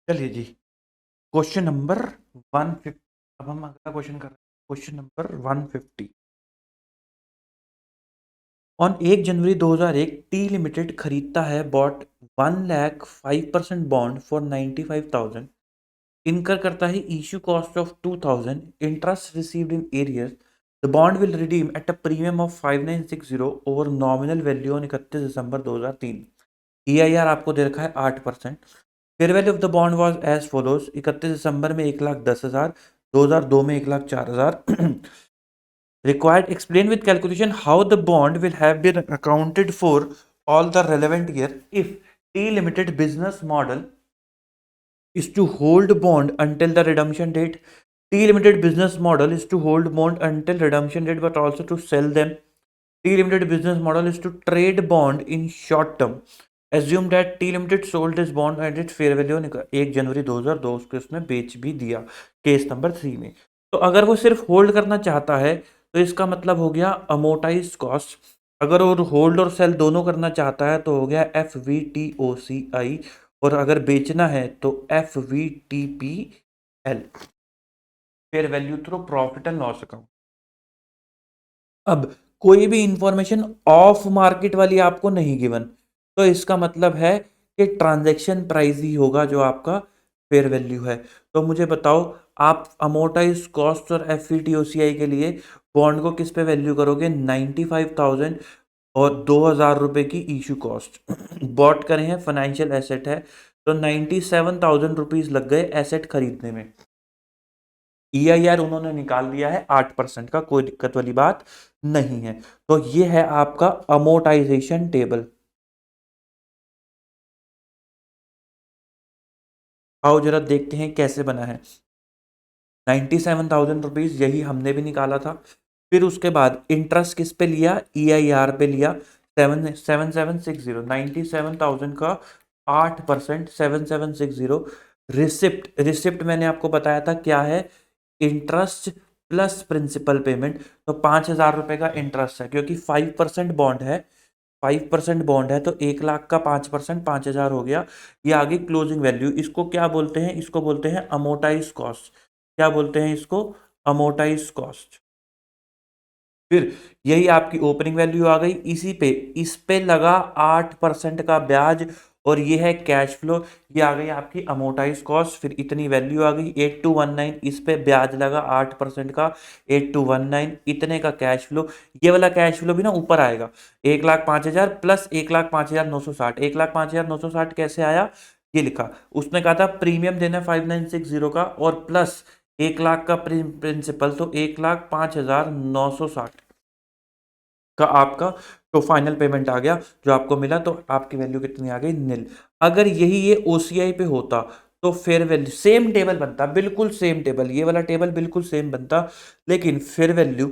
चलिए जी, question number 150। अब हम अगला क्वेश्चन कर रहे हैं, question number 150। On 1 January 2001 T limited खरीदता है बॉट 1,05% बॉन्ड फॉर 95,000, इनकर करता है issue cost of 2,000, interest received in arrears. The bond will redeem at a premium of 5960 over nominal value on 31 December 2003। EIR आपको दे रखा है 8%। Fair value of the bond was as follows: 31 दिसंबर में 1,10,000, 2002 में 1,04,000। Required explain with calculation how the bond will have been accounted for all the relevant year if T Limited business model is to hold bond until the redemption date. T Limited business model is to hold bond until redemption date but also to sell them. T Limited business model is to trade bond in short term. Assume that T Limited sold this bond at its fair value 1 जनवरी 2002, उसको उसने बेच भी दिया case number 3 में। तो अगर वो सिर्फ होल्ड करना चाहता है तो इसका मतलब हो गया अमोर्टाइज कॉस्ट। अगर वो होल्ड और सेल दोनों करना चाहता है तो हो गया FVTOCI, और अगर बेचना है तो FVTPL, fair value through profit and loss account. अब कोई भी इंफॉर्मेशन ऑफ मार्केट वाली आपको नहीं गिवन, तो इसका मतलब है कि ट्रांजैक्शन प्राइस ही होगा जो आपका फेयर वैल्यू है। तो मुझे बताओ, आप अमोर्टाइज कॉस्ट और FVTOCI के लिए बॉन्ड को किस पे वैल्यू करोगे? 95,000 और 2,000 रुपए की इशू कॉस्ट। बॉट करे हैं, फाइनेंशियल एसेट है, तो 97,000 रुपीज लग गए एसेट खरीदने में। EIR उन्होंने निकाल दिया है 8% का, कोई दिक्कत वाली बात नहीं है। तो ये है आपका अमोर्टाइजेशन टेबल। आओ जरा देखते हैं कैसे बना है। 97,000 रुपीज यही हमने भी निकाला था। फिर उसके बाद इंटरेस्ट किस पे लिया? EIR पे लिया। 7760, 97,000 का 8%, 7760। रिसिप्ट, रिसिप्ट मैंने आपको बताया था क्या है? Interest plus principal payment. तो 5,000 रुपए का इंटरेस्ट है, क्योंकि 5% बॉन्ड है। 5% बॉन्ड है तो 1,00,000 का 5%, 5,000 हो गया। ये आगे क्लोजिंग वैल्यू, इसको क्या बोलते हैं? इसको बोलते हैं अमोर्टाइज कॉस्ट। क्या बोलते हैं इसको? Amortise cost. फिर यही आपकी ओपनिंग वैल्यू आ गई। इसी पे, इस पे लगा 8% का ब्याज, और ये है कैश फ्लो। ये आ गई आपकी अमोर्टाइज कॉस्ट। फिर इतनी वैल्यू आ गई 8219, इस पे ब्याज लगा 8% का, 8219 इतने का कैश फ्लो। ये वाला कैश फ्लो भी ना ऊपर आएगा, 1,05,000 प्लस 1,05,960। 1,05,960 कैसे आया? ये लिखा, उसने कहा था प्रीमियम देना 5960 का, और प्लस 1,00,000 का प्रिंसिपल, तो 1,05,960 का आपका तो फाइनल पेमेंट आ गया जो आपको मिला। तो आपकी वैल्यू कितनी आ गई? निल। अगर यही ये OCI पे होता तो फेयर वैल्यू सेम टेबल बनता, बिल्कुल सेम टेबल, ये वाला टेबल बिल्कुल सेम बनता, लेकिन फेयर वैल्यू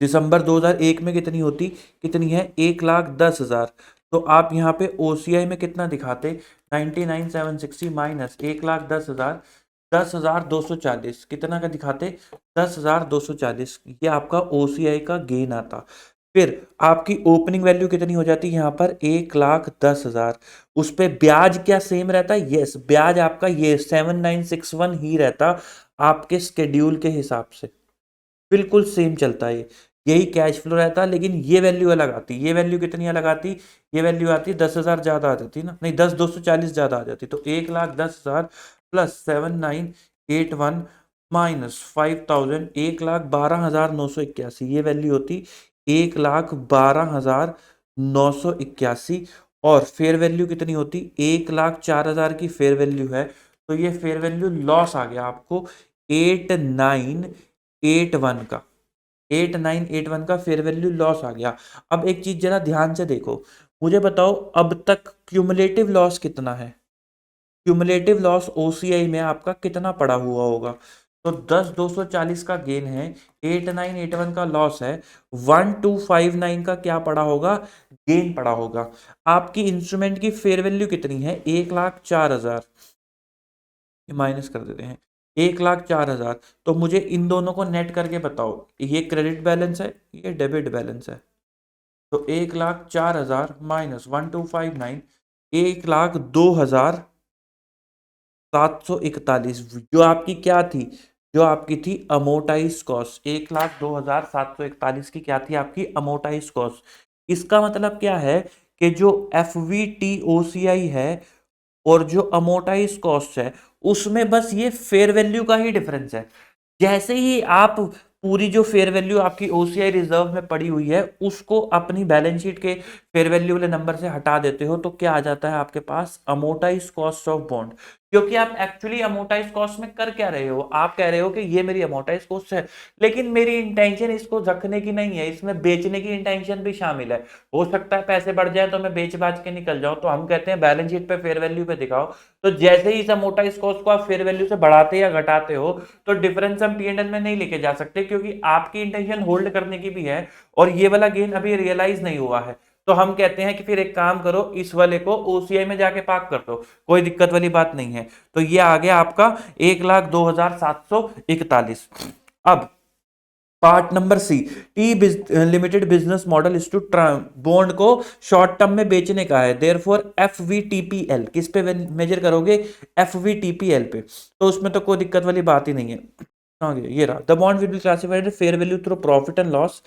दिसंबर 2001 में कितनी होती? कितनी है? 1,10,000। तो आप यहाँ पे OCI में कितना दिखाते? 99,760 माइनस 1,10,000, 10,240 कितना का दिखाते? 10,240। ये आपका OCI का गेन आता। फिर आपकी ओपनिंग वैल्यू कितनी हो जाती है यहाँ पर? 1,10,000। उस पे ब्याज क्या सेम रहता है? यस, ब्याज आपका ये 7,961 ही रहता, आपके स्केड्यूल के हिसाब से बिल्कुल सेम चलता है। यही कैश फ्लो रहता, लेकिन ये वैल्यू अलग आती। ये वैल्यू कितनी अलग आती? ये वैल्यू आती 10,000 ज्यादा आ जाती ना, नहीं 10,240 ज्यादा आ जाती। तो 1,10,000 प्लस 7,981 माइनस 5,000, 1,12,981, ये वैल्यू होती 1,12,981। और फेयर वैल्यू कितनी होती? 1,04,000 की फेयर वैल्यू है, तो ये फेयर वैल्यू लॉस आ गया आपको 8,981 का। 8,981 का फेयर वैल्यू लॉस आ गया। अब एक चीज जरा ध्यान से देखो, मुझे बताओ अब तक क्यूमुलेटिव लॉस कितना है? क्यूमुलेटिव लॉस OCI में आपका कितना पड़ा हुआ होगा? तो 10,240 का गेन है, 8,981 का लॉस है, 1,259 का क्या पड़ा होगा? गेन पड़ा होगा। आपकी इंस्ट्रूमेंट की फेयर वैल्यू कितनी है? 1,04,000। माइनस कर देते हैं 1,04,000। तो मुझे इन दोनों को नेट करके बताओ, ये क्रेडिट बैलेंस है, ये डेबिट बैलेंस है। तो 1,04,000 माइनस 1,259, 1,02,000 741, जो आपकी क्या थी, जो आपकी थी अमोटाइज कॉस्ट, 1,02,741 की क्या थी आपकी अमोटाइज कॉस्ट। इसका मतलब क्या है कि जो F V T O C आई है और जो अमोटाइज कॉस्ट है उसमें बस ये फेयर वैल्यू का ही डिफरेंस है। जैसे ही आप पूरी जो फेयर वैल्यू आपकी ओसीआई रिजर्व में पड़ी हुई है उसको अपनी बैलेंस शीट के फेयर वैल्यू वाले नंबर से हटा देते हो तो क्या आ जाता है आपके पास अमोटाइज कॉस्ट ऑफ बॉन्ड। क्योंकि आप एक्चुअली अमोटाइज कॉस्ट में कर क्या रहे हो, आप कह रहे हो कि ये मेरी अमोटाइज कॉस्ट है, लेकिन मेरी इंटेंशन इसको रखने की नहीं है, इसमें बेचने की इंटेंशन भी शामिल है। हो सकता है पैसे बढ़ जाए तो मैं बेच बाच के निकल जाऊं, तो हम कहते हैं बैलेंस शीट पे फेयर वैल्यू पे दिखाओ। तो जैसे ही इस अमोटाइज कॉस्ट को आप फेयर वैल्यू से बढ़ाते या घटाते हो तो डिफरेंस हम पी एंड एल में नहीं लेके जा सकते, क्योंकि आपकी इंटेंशन होल्ड करने की भी है और ये वाला गेन अभी रियलाइज नहीं हुआ है। तो हम कहते हैं कि फिर एक काम करो, इस वाले को ओसीआई में जाके पार्क कर दो, कोई दिक्कत वाली बात नहीं है। तो ये आ गया आपका 1,02,741। अब part number C, T limited business model is to bond को शॉर्ट टर्म में बेचने का है, there for F V T P L किस पे मेजर करोगे, F V T P L पे, तो उसमें तो कोई दिक्कत वाली बात ही नहीं है। आगे ये रहा, the bond will be classified fair value through profit and loss.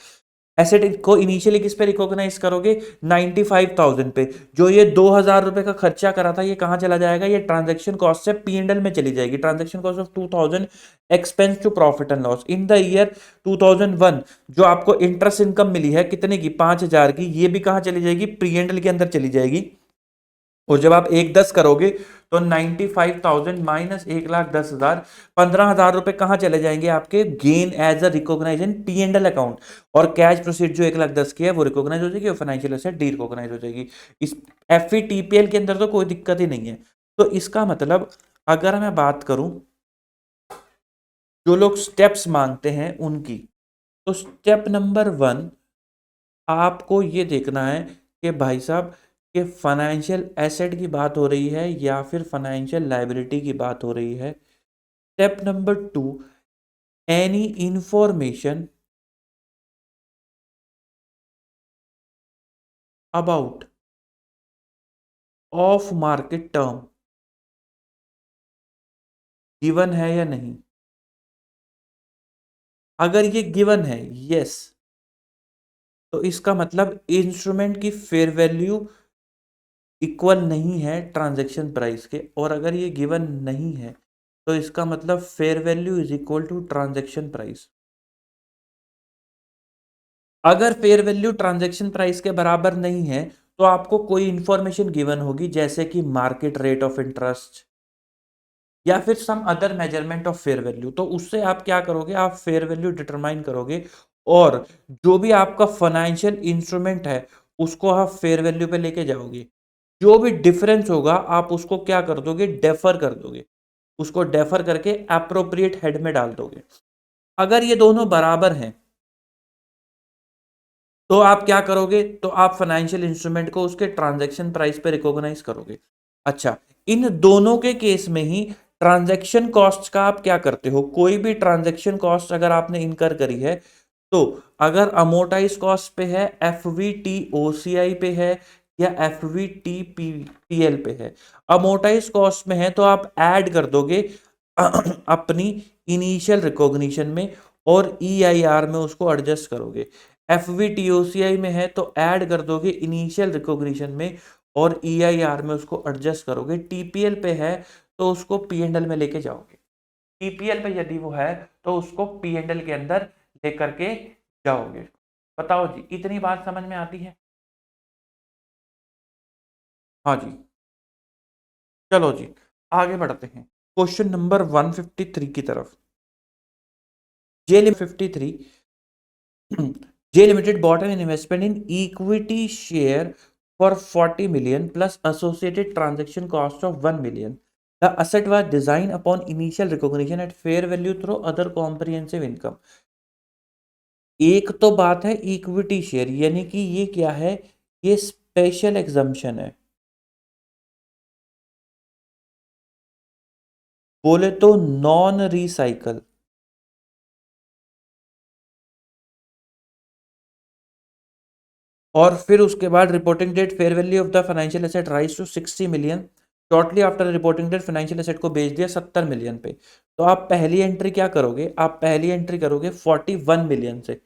Asset को इनिशियली किस पे रिकॉग्नाइज करोगे, 95,000 पे। जो ये 2,000 रुपए का खर्चा करा था ये कहाँ चला जाएगा, ये ट्रांजेक्शन कॉस्ट से पी एंड एल में चली जाएगी, transaction cost of 2,000 expense to profit and loss in the year 2001। जो आपको इंटरेस्ट इनकम मिली है कितने की, 5,000 की, ये भी कहाँ चली जाएगी, पी एंड एल के अंदर चली जाएगी। और जब आप 1,10 करोगे तो 95,000 माइनस 1,10,000, 15,000 रुपए कहां चले जाएंगे आपके, gain as a recognise P and L account. और कैश प्रोसीड जो 1,10 की है वो रिकॉग्नाइज हो जाएगी और फाइनेंशियल एसेट डी रिकॉग्नाइज हो जाएगी। इस एफ टीपीएल के अंदर तो कोई दिक्कत ही नहीं है। तो इसका मतलब अगर मैं बात करूं जो लोग स्टेप्स मांगते हैं उनकी, तो स्टेप नंबर 1 आपको ये देखना है कि भाई साहब कि फाइनेंशियल एसेट की बात हो रही है या फिर फाइनेंशियल लायबिलिटी की बात हो रही है। Step number 2, any information about of market term given है या नहीं। अगर ये गिवन है यस, तो इसका मतलब इंस्ट्रूमेंट की फेयर वैल्यू इक्वल नहीं है ट्रांजैक्शन प्राइस के, और अगर ये गिवन नहीं है तो इसका मतलब fair value is equal to transaction price. अगर फेयर वैल्यू ट्रांजैक्शन प्राइस के बराबर नहीं है तो आपको कोई इंफॉर्मेशन गिवन होगी, जैसे कि मार्केट रेट ऑफ इंटरेस्ट या फिर some other measurement of fair value. तो उससे आप क्या करोगे, आप फेयर वैल्यू डिटरमाइन करोगे और जो भी आपका फाइनेंशियल इंस्ट्रूमेंट है उसको आप फेयर वैल्यू पे लेके जाओगे। जो भी डिफरेंस होगा आप उसको क्या कर दोगे, डेफर कर दोगे, उसको डेफर करके अप्रोप्रिएट हेड में डाल दोगे। अगर ये दोनों बराबर हैं तो आप क्या करोगे, तो आप फाइनेंशियल इंस्ट्रूमेंट को उसके ट्रांजैक्शन प्राइस पे रिकॉग्नाइज करोगे। अच्छा, इन दोनों के केस में ही ट्रांजैक्शन कॉस्ट का आप क्या करते हो, कोई भी ट्रांजैक्शन कॉस्ट अगर आपने इनकर करी है तो अगर अमोटाइज कॉस्ट पे है, F V T O C आई पे है या F V T P P L पे है, अमोटाइज कॉस्ट में है तो आप ऐड कर दोगे अपनी इनिशियल रिकॉग्निशन में और ई आई आर में उसको एडजस्ट करोगे। F V T O C आई में है तो ऐड कर दोगे इनिशियल रिकॉग्निशन में और ई आई आर में उसको एडजस्ट करोगे। टीपीएल पे है तो उसको पी एंड एल में लेके जाओगे। टीपीएल पे यदि वो है तो उसको पी एंड एल के अंदर लेकर के जाओगे। बताओ जी, इतनी बात समझ में आती है। हाँ जी, चलो जी आगे बढ़ते हैं क्वेश्चन नंबर 153 की तरफ। जे 53, J Limited bought an investment in equity share for 40 million plus associated transaction cost of 1 million. The asset was designed upon initial recognition at fair value through other comprehensive income. एक तो बात है equity share, यानी कि ये क्या है, ये स्पेशल एग्जम्पशन है, बोले तो नॉन रिसाइकल। और फिर उसके बाद reporting date fair value of the financial asset rise to 60 million shortly after reporting date financial asset को बेच दिया 70 मिलियन पे। तो आप पहली एंट्री क्या करोगे, आप पहली एंट्री करोगे 41 मिलियन से।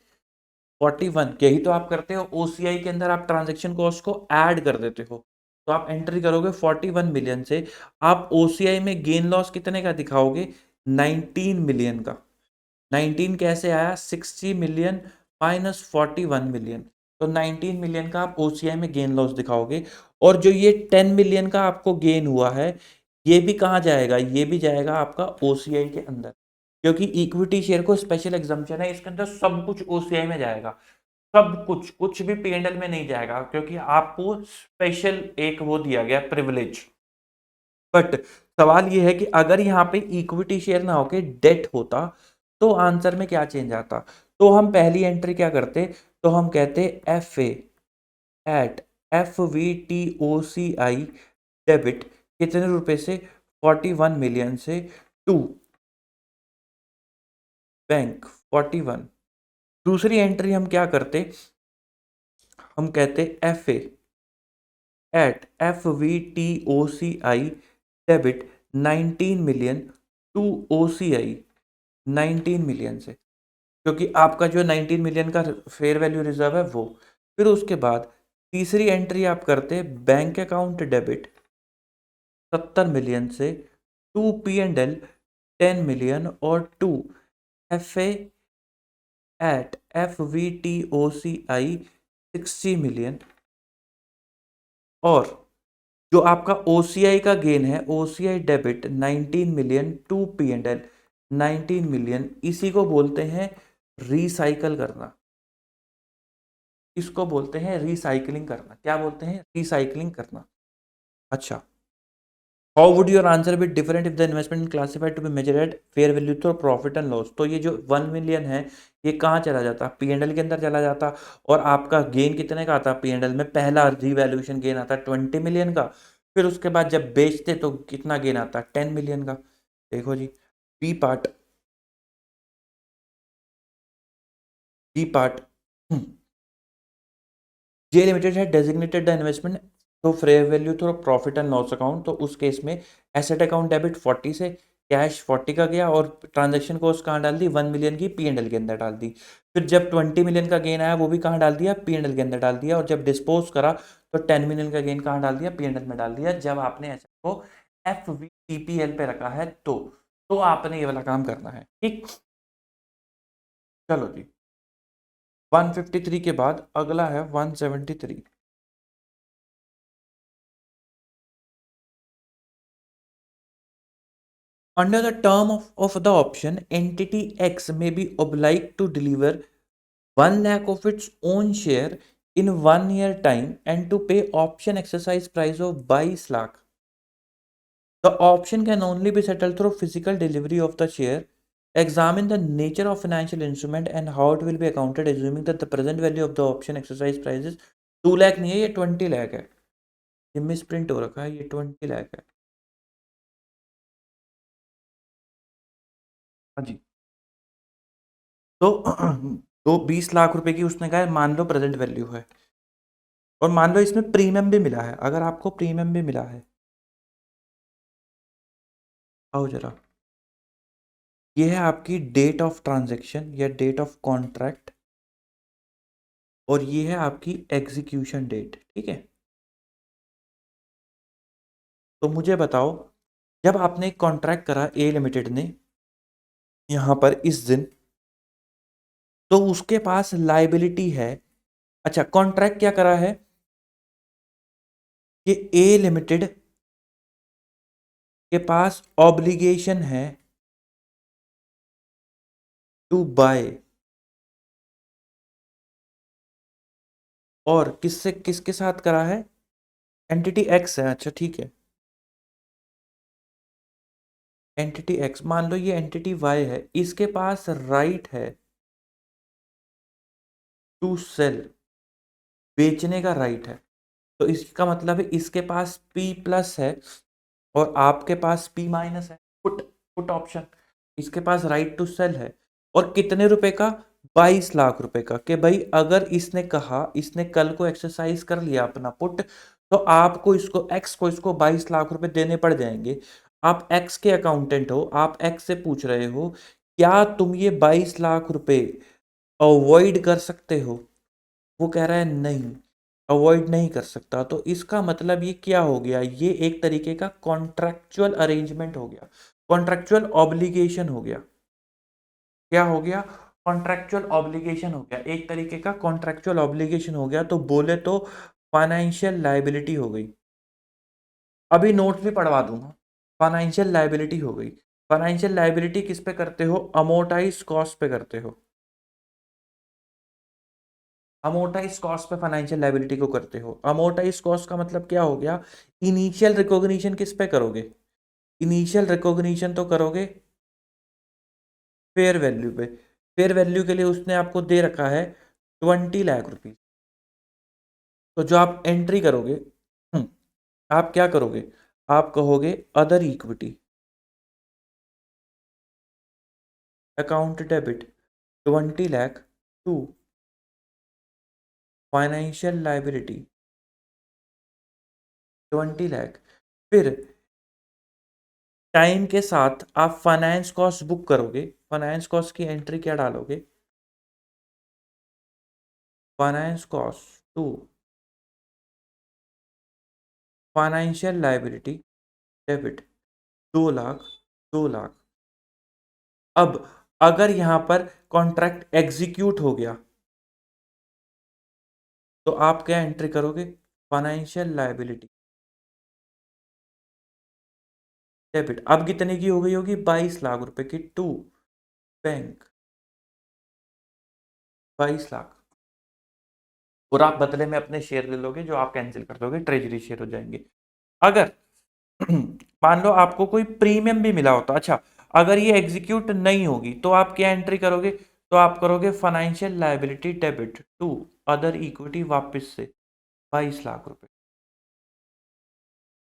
41 यही तो आप करते हो, ओसीआई के अंदर आप ट्रांजैक्शन कॉस्ट को ऐड कर देते हो। तो आप एंट्री करोगे 41 मिलियन से। आप ओसीआई में गेन लॉस कितने का दिखाओगे, 19 मिलियन का। 19 कैसे आया, 60 मिलियन माइनस 41 मिलियन। तो 19 मिलियन का आप ओसीआई में गेन लॉस दिखाओगे। और जो ये 10 मिलियन का आपको गेन हुआ है, ये भी कहाँ जाएगा, ये भी जाएगा आपका ओसीआई के अंदर, क्योंकि इक्विटी शेयर को स्पेशल एग्जाम्पशन है, इसके अंदर सब कुछ ओसीआई में जाएगा। सब कुछ, कुछ भी पीएनएल में नहीं जाएगा, क्योंकि आपको स्पेशल एक वो दिया गया प्रिविलेज। बट सवाल ये है कि अगर यहाँ पे इक्विटी शेयर ना होके डेट होता, तो आंसर में क्या चेंज आता। तो हम पहली एंट्री क्या करते, तो हम कहते F A at F V T O C I debit कितने रुपए से, 41 मिलियन से, टू बैंक 41। दूसरी एंट्री हम क्या करते, हम कहते F A at F V T O C I debit 19 million to O C I 19 million से, क्योंकि आपका जो 19 मिलियन का फेयर वैल्यू रिजर्व है वो। फिर उसके बाद तीसरी एंट्री आप करते बैंक अकाउंट डेबिट 70 मिलियन से, to P and L 10 million, और to F A at F V T O C I 60 million. और जो आपका ओसीआई का गेन है, OCI debit 19 million to P and L 19 million, इसी को बोलते हैं रिसाइकल करना। इसको बोलते हैं रिसाइकलिंग करना। क्या बोलते हैं, रिसाइकलिंग करना। अच्छा, how would your answer be different if the investment classified to be measured at fair value through profit and loss. तो ये जो 1 मिलियन है, ये कहाँ चला जाता, पीएनएल के अंदर चला जाता। और आपका गेन कितने का आता, पीएनएल में पहला रीवैल्यूएशन गेन आता 20 मिलियन का। फिर उसके बाद जब बेचते तो कितना गेन आता, 10 मिलियन का। देखो जी, बी पार्ट, बी पार्ट, जे लिमिटेड है डेजिग्नेटेड द इन्वेस्टमेंट तो fair value through profit and loss account. तो उस केस में एसेट अकाउंट डेबिट 40 से, कैश 40 का गया, और ट्रांजैक्शन कॉस्ट कहाँ डाल दी, 1 मिलियन की पीएनएल के अंदर डाल दी। फिर जब 20 मिलियन का गेन आया, वो भी कहाँ डाल दिया, पीएनएल के अंदर डाल दिया। और जब डिस्पोज करा तो 10 मिलियन का गेन कहाँ डाल दिया, पीएनएल में डाल दिया। जब आपने एसेट को एफवीटीपीएल पे रखा है, तो आपने ये वाला काम करना है। ठीक, चलो जी, 153 के बाद अगला है 173। Under the term of the option, entity X may be obliged to deliver 1 lakh of its own share in 1 year time and to pay option exercise price of 22 lakh. The option can only be settled through physical delivery of the share. Examine the nature of financial instrument and how it will be accounted, assuming that the present value of the option exercise price is 2 lakh नहीं है, ये 20 lakh है। ये misprint हो रखा है, ये 20 lakh है। हाँ जी। तो तो 20 लाख रुपए की उसने कहा है, मान लो प्रेजेंट वैल्यू है, और मान लो इसमें प्रीमियम भी मिला है। अगर आपको प्रीमियम भी मिला है, आओ जरा, ये है आपकी डेट ऑफ ट्रांजैक्शन या डेट ऑफ कॉन्ट्रैक्ट, और ये है आपकी एग्जीक्यूशन डेट। ठीक है, तो मुझे बताओ, जब आपने एक कॉन्ट्रैक्ट करा ए लिमिटेड ने यहां पर इस दिन, तो उसके पास लाइबिलिटी है। अच्छा, कॉन्ट्रैक्ट क्या करा है कि ए लिमिटेड के पास ऑब्लिगेशन है टू बाय, और किससे, किसके साथ करा है, एंटिटी एक्स है। अच्छा ठीक है, एंटिटी एक्स, मान लो ये एंटिटी वाई है, इसके पास राइट है टू सेल, बेचने का राइट है। तो इसका मतलब है इसके पास पी प्लस है और आपके पास पी माइनस है, पुट, पुट ऑप्शन। इसके पास राइट टू सेल है, और कितने रुपए का, 22 लाख रुपए का। कि भाई अगर इसने कहा, इसने कल को एक्सरसाइज कर लिया अपना पुट, तो आपको इसको एक्स को इसको 22 लाख रुपए देने पड़ जाएंगे। आप एक्स के अकाउंटेंट हो, आप एक्स से पूछ रहे हो क्या तुम ये 22 लाख रुपए अवॉइड कर सकते हो? वो कह रहा है नहीं, अवॉइड नहीं कर सकता। तो इसका मतलब ये क्या हो गया, ये एक तरीके का कॉन्ट्रैक्चुअल अरेंजमेंट हो गया, कॉन्ट्रैक्चुअल ऑब्लिगेशन हो गया। क्या हो गया? कॉन्ट्रैक्चुअल ऑब्लिगेशन हो गया, एक तरीके का कॉन्ट्रैक्चुअल ऑब्लिगेशन हो गया। तो बोले तो फाइनेंशियल लायबिलिटी हो गई। अभी नोट्स भी पढ़वा दूंगा। फाइनेंशियल लायबिलिटी हो गई। फाइनेंशियल लायबिलिटी किस पे करते हो? अमोर्टाइज कॉस्ट पे करते हो। अमोर्टाइज कॉस्ट पे फाइनेंशियल लायबिलिटी को करते हो। अमोर्टाइज कॉस्ट का मतलब क्या हो गया? इनिशियल रिकॉग्निशन किस पे करोगे? इनिशियल रिकॉग्निशन तो करोगे फेयर वैल्यू पे। फेयर वैल्यू के लिए उसने आपको दे रखा है 20 लाख रुपीज। तो जो आप एंट्री करोगे, आप क्या करोगे? आप कहोगे other equity account debit 20 lakh to financial liability 20 lakh. फिर टाइम के साथ आप फाइनेंस कॉस्ट बुक करोगे। फाइनेंस कॉस्ट की एंट्री क्या डालोगे? Finance cost to financial liability debit 2 lakh 2 lakh. अब अगर यहां पर कॉन्ट्रैक्ट एग्जीक्यूट हो गया तो आप क्या एंट्री करोगे? Financial liability debit. अब कितने की हो गई होगी? 22 लाख रुपए की टू बैंक 22 लाख। और आप बदले में अपने शेयर ले लोगे जो आप कैंसिल कर दोगे, ट्रेजरी शेयर हो जाएंगे। अगर मान लो आपको कोई प्रीमियम भी मिला होता, अच्छा अगर ये एग्जीक्यूट नहीं होगी तो आप क्या एंट्री करोगे? तो आप करोगे financial liability debit to other equity वापस से 22 लाख रुपए।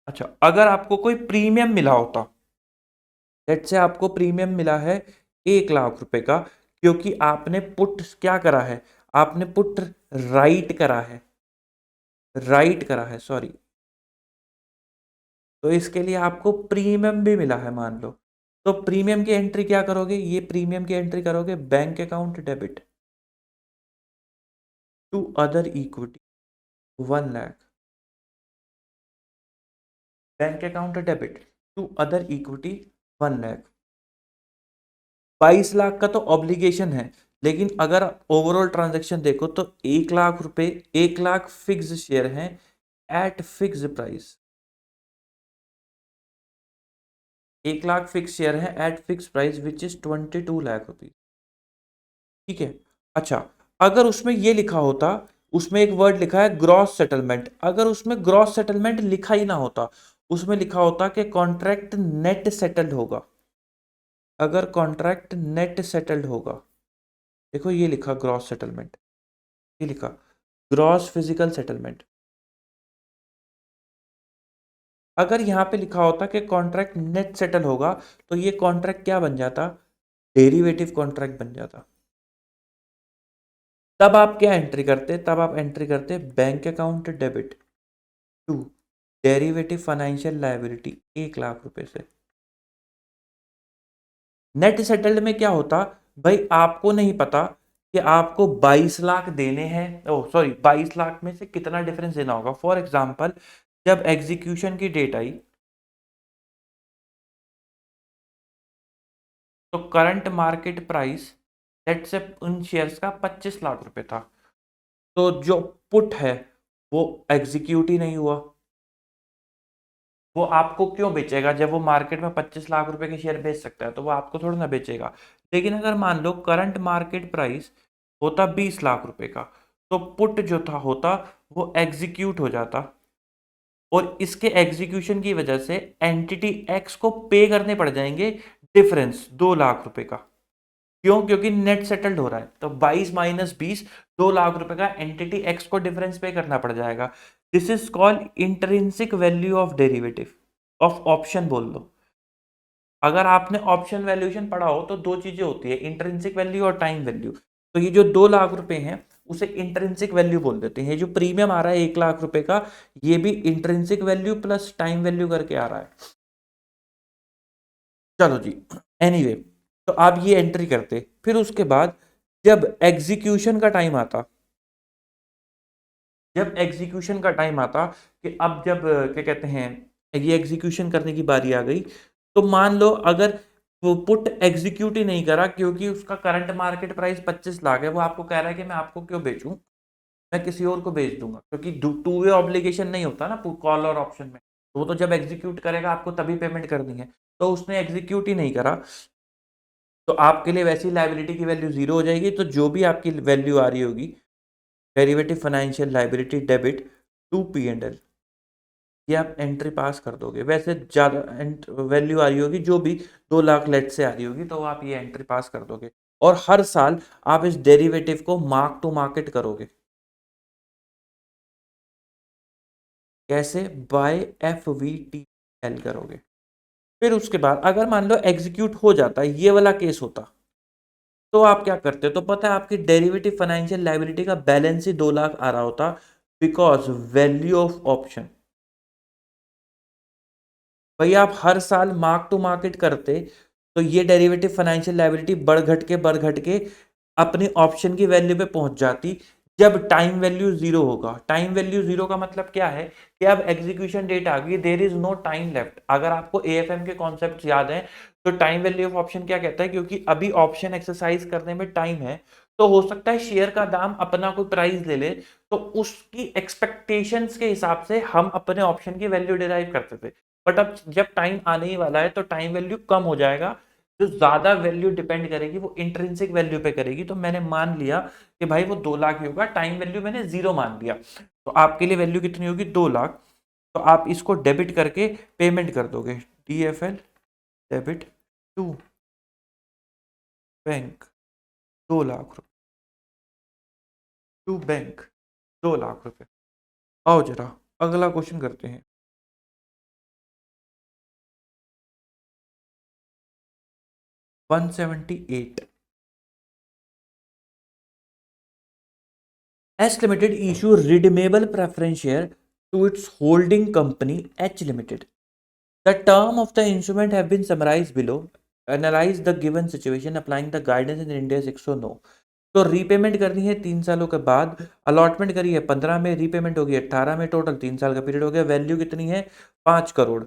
अच्छा अगर आपको कोई प्रीमियम मिला होता, लेट से आपको प्रीमियम मिला है 1 लाख रुपए का, क्योंकि आपने पुट क्या करा है? आपने पुट राइट करा है, राइट करा है सॉरी। तो इसके लिए आपको प्रीमियम भी मिला है मान लो। तो प्रीमियम की एंट्री क्या करोगे? ये प्रीमियम की एंट्री करोगे bank account debit to other equity 1 lakh. Bank account debit to other equity 1 lakh. 22 lakh का तो ऑब्लिगेशन है, लेकिन अगर ओवरऑल ट्रांजैक्शन देखो तो 1 लाख रुपए, 1 लाख फिक्स शेयर हैं at fix price. 1 lakh fix share है at fix price which is 22 lakh rupees. ठीक है। अच्छा अगर उसमें ये लिखा होता, उसमें एक वर्ड लिखा है ग्रॉस सेटलमेंट, अगर उसमें ग्रॉस सेटलमेंट लिखा ही ना होता, उसमें लिखा होता कि कॉन्ट्रैक्ट नेट सेटल्ड होगा। अगर कॉन्ट्रैक्ट नेट सेटल्ड होगा, देखो ये लिखा ग्रॉस सेटलमेंट, ये लिखा ग्रॉस फिजिकल सेटलमेंट। अगर यहाँ पे लिखा होता कि कॉन्ट्रैक्ट नेट सेटल होगा तो ये कॉन्ट्रैक्ट क्या बन जाता? डेरिवेटिव कॉन्ट्रैक्ट बन जाता। तब आप क्या एंट्री करते? तब आप एंट्री करते bank account debit to derivative financial liability 1 lakh रुपए से। नेट सेटल्ड में क्या होता? भाई आपको नहीं पता कि आपको 22 लाख देने हैं, ओ सॉरी 22 लाख में से कितना डिफरेंस देना होगा। फॉर एग्जाम्पल जब एग्जीक्यूशन की डेट आई तो करंट मार्केट प्राइस लेट से उन शेयर्स का 25 लाख रुपए था। तो जो पुट है वो एग्जीक्यूट ही नहीं हुआ। वो आपको क्यों बेचेगा? जब वो मार्केट में 25 लाख रुपए के शेयर बेच सकता है तो वो आपको थोड़ा ना बेचेगा। लेकिन अगर मान लो करंट मार्केट प्राइस होता 20 लाख रुपए का, तो पुट जो था होता वो एग्जीक्यूट हो जाता, और इसके एग्जीक्यूशन की वजह से एंटिटी एक्स को पे करने पड़ जाएंगे डिफरेंस 2 लाख रुपए का। क्यों? क्योंकि नेट सेटल्ड हो रहा है, तो 22 - 20 2 लाख रुपए का एंटिटी एक्स को डिफरेंस पे करना पड़ जाएगा। This is called intrinsic value of derivative of option बोल लो। अगर आपने ऑप्शन वैल्यूएशन पढ़ा हो तो दो चीजें होती है, इंट्रिंसिक वैल्यू और टाइम वैल्यू। तो ये जो 2 लाख रुपए हैं उसे इंट्रिंसिक वैल्यू बोल देते हैं। जो प्रीमियम आ रहा है 1 लाख रुपए का, ये भी intrinsic value plus time value करके आ रहा है। चलो जी, एनीवे, तो आप ये एंट्री करते, फिर उसके बाद जब एग्जीक्यूशन का टाइम आता, कि अब जब क्या कहते हैं, ये एग्जीक्यूशन करने की बारी आ गई, तो मान लो अगर वो पुट एग्जीक्यूट ही नहीं करा क्योंकि उसका करंट मार्केट प्राइस 25 लाख है, वो आपको कह रहा है कि मैं आपको क्यों बेचूं, मैं किसी और को बेच दूंगा, क्योंकि टू वे ऑब्लिगेशन नहीं होता ना कॉल और ऑप्शन में। तो वो तो जब एग्जीक्यूट करेगा आपको तभी पेमेंट करनी है, तो उसने एग्जीक्यूट ही नहीं करा, तो आपके लिए वैसी लाइबिलिटी की वैल्यू जीरो हो जाएगी। तो जो भी आपकी वैल्यू आ रही होगी, derivative financial liability debit to P and L, ये आप एंट्री पास कर दोगे। वैसे ज़्यादा वैल्यू आ रही होगी, जो भी 2 लाख लेट से आ रही होगी, तो आप ये एंट्री पास कर दोगे। और हर साल आप इस डेरिवेटिव को मार्क टू मार्केट करोगे। कैसे? By F V T L करोगे। फिर उसके बाद अगर मान लो एग्जीक्यूट हो जाता है, ये वाला केस होता, तो आप क्या करते? तो पता है आपकी डेरिवेटिव फाइनेंशियल लाइबिलिटी का बैलेंस ही 2 लाख आ रहा होता, बिकॉज वैल्यू ऑफ ऑप्शन। भाई आप हर साल मार्क टू मार्केट करते, तो ये डेरिवेटिव फाइनेंशियल लाइबिलिटी बढ़ घट के अपनी ऑप्शन की वैल्यू पे पहुंच जाती जब टाइम वैल्यू जीरो होगा। टाइम वैल्यू जीरो का मतलब क्या है कि अब एग्जीक्यूशन डेट आ गई, there is no time left. अगर आपको एएफएम के कॉन्सेप्ट याद है, तो टाइम वैल्यू ऑफ ऑप्शन क्या कहता है, क्योंकि अभी ऑप्शन एक्सरसाइज करने में टाइम है, तो हो सकता है शेयर का दाम अपना कोई प्राइस ले ले, तो उसकी एक्सपेक्टेशंस के हिसाब से हम अपने ऑप्शन की वैल्यू डिराइव करते थे। बट अब जब टाइम आने ही वाला है, तो टाइम वैल्यू कम हो जाएगा, जो ज्यादा वैल्यू डिपेंड करेगी वो इंट्रिंसिक वैल्यू पे करेगी। तो मैंने मान लिया कि भाई वो 2 लाख ही होगा, टाइम वैल्यू मैंने जीरो मान लिया, तो आपके लिए वैल्यू कितनी होगी? 2 लाख। तो आप इसको डेबिट करके पेमेंट कर दोगे, DFL debit to bank 2 lakh रुपए, टू बैंक 2 लाख रुपए। आओ जरा अगला क्वेश्चन करते हैं। 178। S Limited issue redeemable preference share to its holding company H Limited. The term of the instrument have been summarized below. Analyze the given situation applying the guidance in India 609। तो repayment करनी है 3 सालों के बाद, allotment करी है 15 में, repayment होगी 18 में, टोटल 3 साल का पीरियड हो गया। वैल्यू कितनी है? 5 करोड़।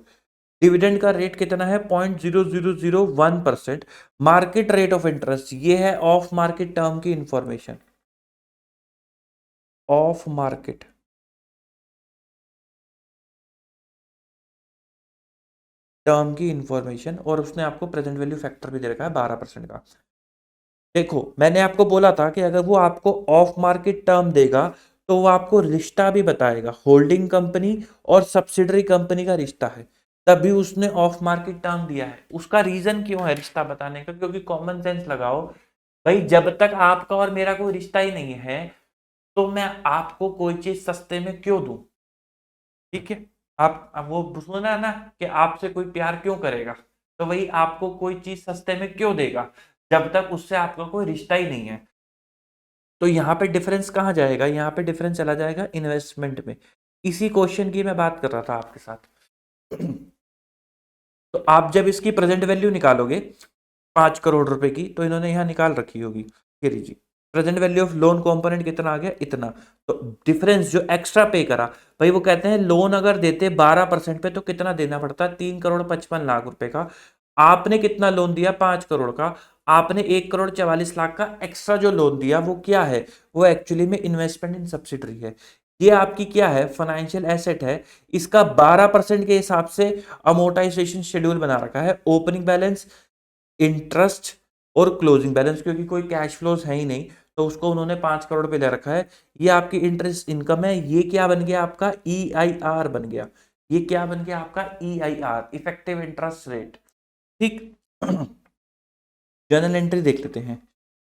डिविडेंड का रेट कितना है? 0.0001%। मार्केट रेट ऑफ इंटरेस्ट, ये है ऑफ मार्केट टर्म की इंफॉर्मेशन, ऑफ मार्केट टर्म की इंफॉर्मेशन, और उसने आपको प्रेजेंट वैल्यू फैक्टर भी दे रखा है 12% का। देखो मैंने आपको बोला था कि अगर वो आपको ऑफ मार्केट टर्म देगा, तो वो आपको रिश्ता भी बताएगा, होल्डिंग कंपनी और सब्सिडरी कंपनी का रिश्ता है, तभी उसने ऑफ मार्केट टर्म दिया है। उसका रीजन क्यों है रिश्ता बताने का? क्योंकि कॉमन सेंस लगाओ भाई, जब तक आपका और मेरा कोई रिश्ता ही नहीं है, तो मैं आपको कोई चीज सस्ते में क्यों दूं? ठीक है, आप अब वो सुना है ना कि आपसे कोई प्यार क्यों करेगा, तो वही आपको कोई चीज सस्ते में क्यों देगा, जब तक उससे आपका कोई रिश्ता ही नहीं है। तो यहाँ पे डिफरेंस कहाँ जाएगा? यहाँ पे डिफरेंस चला जाएगा इन्वेस्टमेंट में। इसी क्वेश्चन की मैं बात कर रहा था आपके साथ। तो आप जब इसकी प्रेजेंट वैल्यू निकालोगे 5 करोड़ रुपए की, तो इन्होंने यहाँ निकाल रखी होगी, ये लीजिए present value of loan component कितना आ गया? इतना। तो डिफरेंस जो एक्स्ट्रा पे करा, भाई वो कहते हैं लोन अगर देते 12% पे, तो कितना देना पड़ता? 3 करोड़ 55 लाख रुपए का। आपने कितना लोन दिया? 5 करोड़ का। आपने 1 करोड़ 44 लाख का एक्स्ट्रा जो लोन दिया, वो क्या है? वो एक्चुअली में इन्वेस्टमेंट इन सब्सिडरी है। ये आपकी क्या है? फाइनेंशियल एसेट है। इसका 12% के हिसाब से अमोर्टाइजेशन शेड्यूल बना रखा है, ओपनिंग बैलेंस, इंटरेस्ट और क्लोजिंग बैलेंस, क्योंकि कोई कैश फ्लोज है ही नहीं, तो उसको उन्होंने 5 करोड़ पे ले रखा है। ये आपकी इंटरेस्ट इनकम है। ये क्या बन गया? आपका EIR बन गया। ये क्या बन गया? आपका EIR, इफेक्टिव इंटरेस्ट रेट। ठीक। जर्नल एंट्री देख लेते हैं।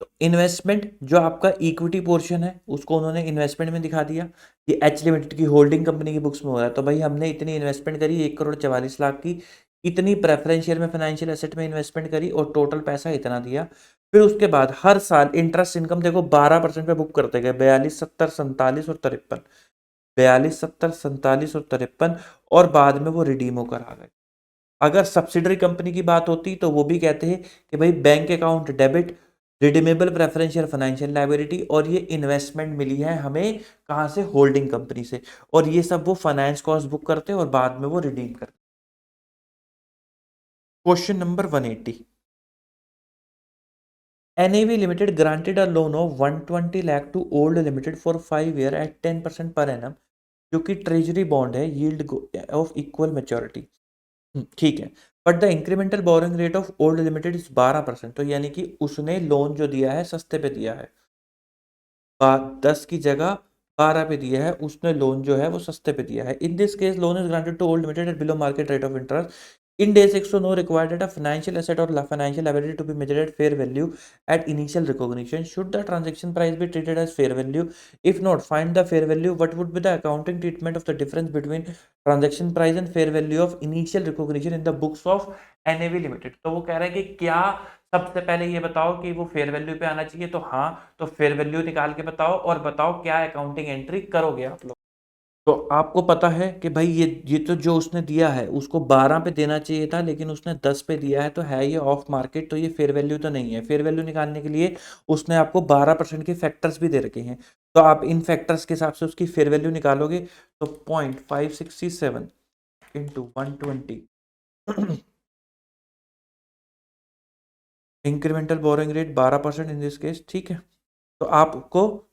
तो इन्वेस्टमेंट जो आपका इक्विटी पोर्शन है, उसको उन्होंने इन्वेस्टमेंट में दिखा दिया। ये एच लिमिटेड की होल्डिंग कंपनी की बुक्स में हो रहा है, तो भाई हमने इतनी इन्वेस्टमेंट करी 1 करोड़ 44 लाख की, इतनी प्रेफरेंस शेयर में फाइनेंशियल एसेट में इन्वेस्टमेंट करी और टोटल पैसा इतना दिया। फिर उसके बाद हर साल इंटरेस्ट इनकम देखो 12% पे बुक करते गए, 42, 70, 47 और 53, 42, 70, 47 और 53, और बाद में वो रिडीम होकर आ गए। अगर सब्सिडरी कंपनी की बात होती तो वो भी कहते हैं कि भाई bank account debit, redeemable preferential financial liability, और ये इन्वेस्टमेंट मिली है हमें कहाँ से, होल्डिंग कंपनी से, और ये सब वो फाइनेंस कॉस्ट बुक करते हैं और बाद में वो रिडीम करते। Question number 180, NAV Limited granted a loan of 120 lakh to Old Limited for 5 year at 10% per annum, जो कि ट्रेजरी बॉन्ड है, यील्ड ऑफ इक्वल मैच्योरिटी। ठीक है, but the incremental boring rate of old limited is 12%, तो यानी कि उसने loan जो दिया है सस्ते पे दिया है, 10 की जगह 12 पे दिया है उसने लोन, जो है वो सस्ते पे दिया है। In this case loan is granted to old limited at below market rate of interest. In day 6 no required that a financial asset or financial liability to be measured at fair value at initial recognition. Should the transaction price be treated as fair value? If not, find the fair value. What would be the accounting treatment of the difference between transaction price and fair value of initial recognition in the books of NAV Limited? तो वो कह रहा है कि क्या सबसे पहले ये बताओ कि वो फेयर वैल्यू पे आना चाहिए, तो हाँ, तो फेयर वैल्यू निकाल के बताओ और बताओ क्या अकाउंटिंग एंट्री करोगे आप लोग। तो आपको पता है कि भाई ये तो जो उसने दिया है उसको 12 पे देना चाहिए था, लेकिन उसने 10 पे दिया है, तो है ये ऑफ मार्केट, तो ये फेयर वैल्यू तो नहीं है। फेयर वैल्यू निकालने के लिए उसने आपको 12% के फैक्टर्स भी दे रखे हैं, तो आप इन फैक्टर्स के हिसाब से उसकी फेयर वैल्यू निकालोगे, तो 0.567 into 120 incremental borrowing rate 12% in this case, ठीक है। तो आपको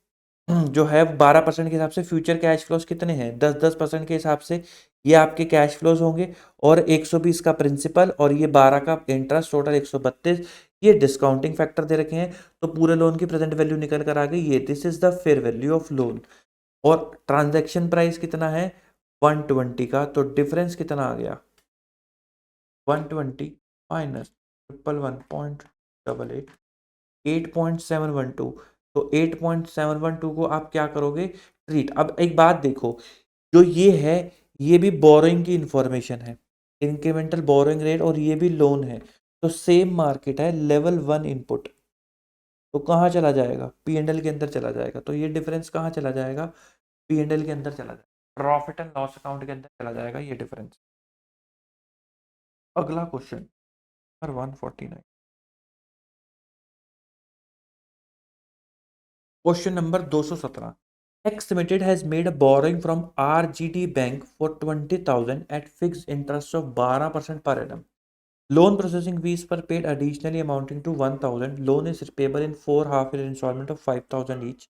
जो है 12% के हिसाब से फ्यूचर कैश फ्लोज कितने हैं, 10-10% के हिसाब से ये आपके कैश फ्लोज होंगे, और 120 का प्रिंसिपल और ये 12 का इंटरेस्ट, टोटल 132, ये डिस्काउंटिंग फैक्टर दे रखे हैं, तो पूरे लोन की प्रेजेंट वैल्यू निकल कर आ गई ये, this is the fair value of loan. और ट्रांजैक्शन प्राइस कितना है 120 का, तो डिफरेंस कितना आ गया 120 माइनस 111.88, 8.712, तो 8.712 को आप क्या करोगे, ट्रीट। अब एक बात देखो, जो ये है ये भी बोरोइंग की इंफॉर्मेशन है, इंक्रीमेंटल बोरोइंग रेट, और ये भी लोन है, तो सेम मार्केट है, लेवल 1 इनपुट, तो कहाँ चला जाएगा, P&L के अंदर चला जाएगा। तो ये डिफरेंस कहाँ चला जाएगा, P&L के अंदर चला जाएगा, प्रॉफिट एंड लॉस अकाउंट के अंदर चला जाएगा ये डिफरेंस। अगला question number 149, question number 217, X Limited has made a borrowing from RGD Bank for 20,000 at fixed interest of 12% per annum. Loan processing fees were paid additionally amounting to 1,000. Loan is repayable in 4 half-year installment of 5,000 each.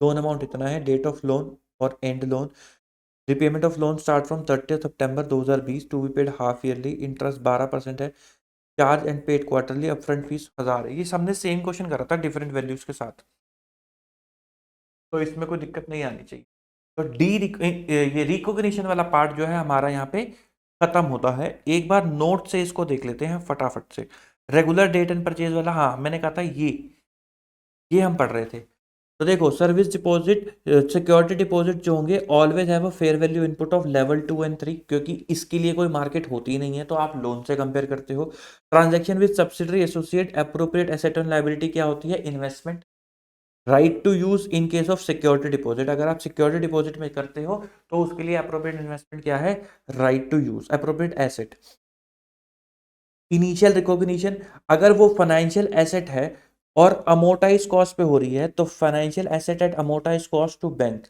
Loan amount इतना है, date of loan और end loan, repayment of loan start from 30 September 2020 to be paid half yearly, interest 12% है, charge and paid quarterly, upfront fee 1000 है। ये सबने same question करा था different values के साथ, तो इसमें कोई दिक्कत नहीं आनी चाहिए। तो ये रिकॉग्निशन वाला पार्ट जो है हमारा यहाँ पे खत्म होता है। एक बार नोट से इसको देख लेते हैं फटाफट से। रेगुलर डेट एंड परचेज वाला, हाँ मैंने कहा था ये हम पढ़ रहे थे। तो देखो, सर्विस डिपॉजिट, सिक्योरिटी डिपॉजिट जो होंगे always have a fair value input of level 2 and 3, क्योंकि इसके लिए कोई मार्केट होती ही नहीं है, तो आप लोन से कंपेयर करते हो। Transaction with subsidiary associate appropriate asset and liability क्या होती है, investment. Right to use in case of security deposit, अगर आप सिक्योरिटी डिपॉजिट में करते हो तो उसके लिए अप्रोप्रिएट इन्वेस्टमेंट क्या है, right to use appropriate asset. Initial recognition, अगर वो फाइनेंशियल एसेट है और अमोर्टाइज कॉस्ट पे हो रही है, तो financial asset at amortise cost to bank.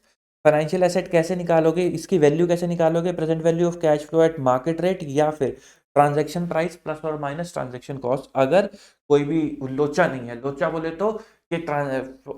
Financial asset कैसे निकालोगे, इसकी वैल्यू कैसे निकालोगे, present value of cash flow at market rate, या फिर ट्रांजैक्शन प्राइस प्लस और माइनस ट्रांजैक्शन कॉस्ट। अगर कोई भी लोचा नहीं है, लोचा बोले तो कि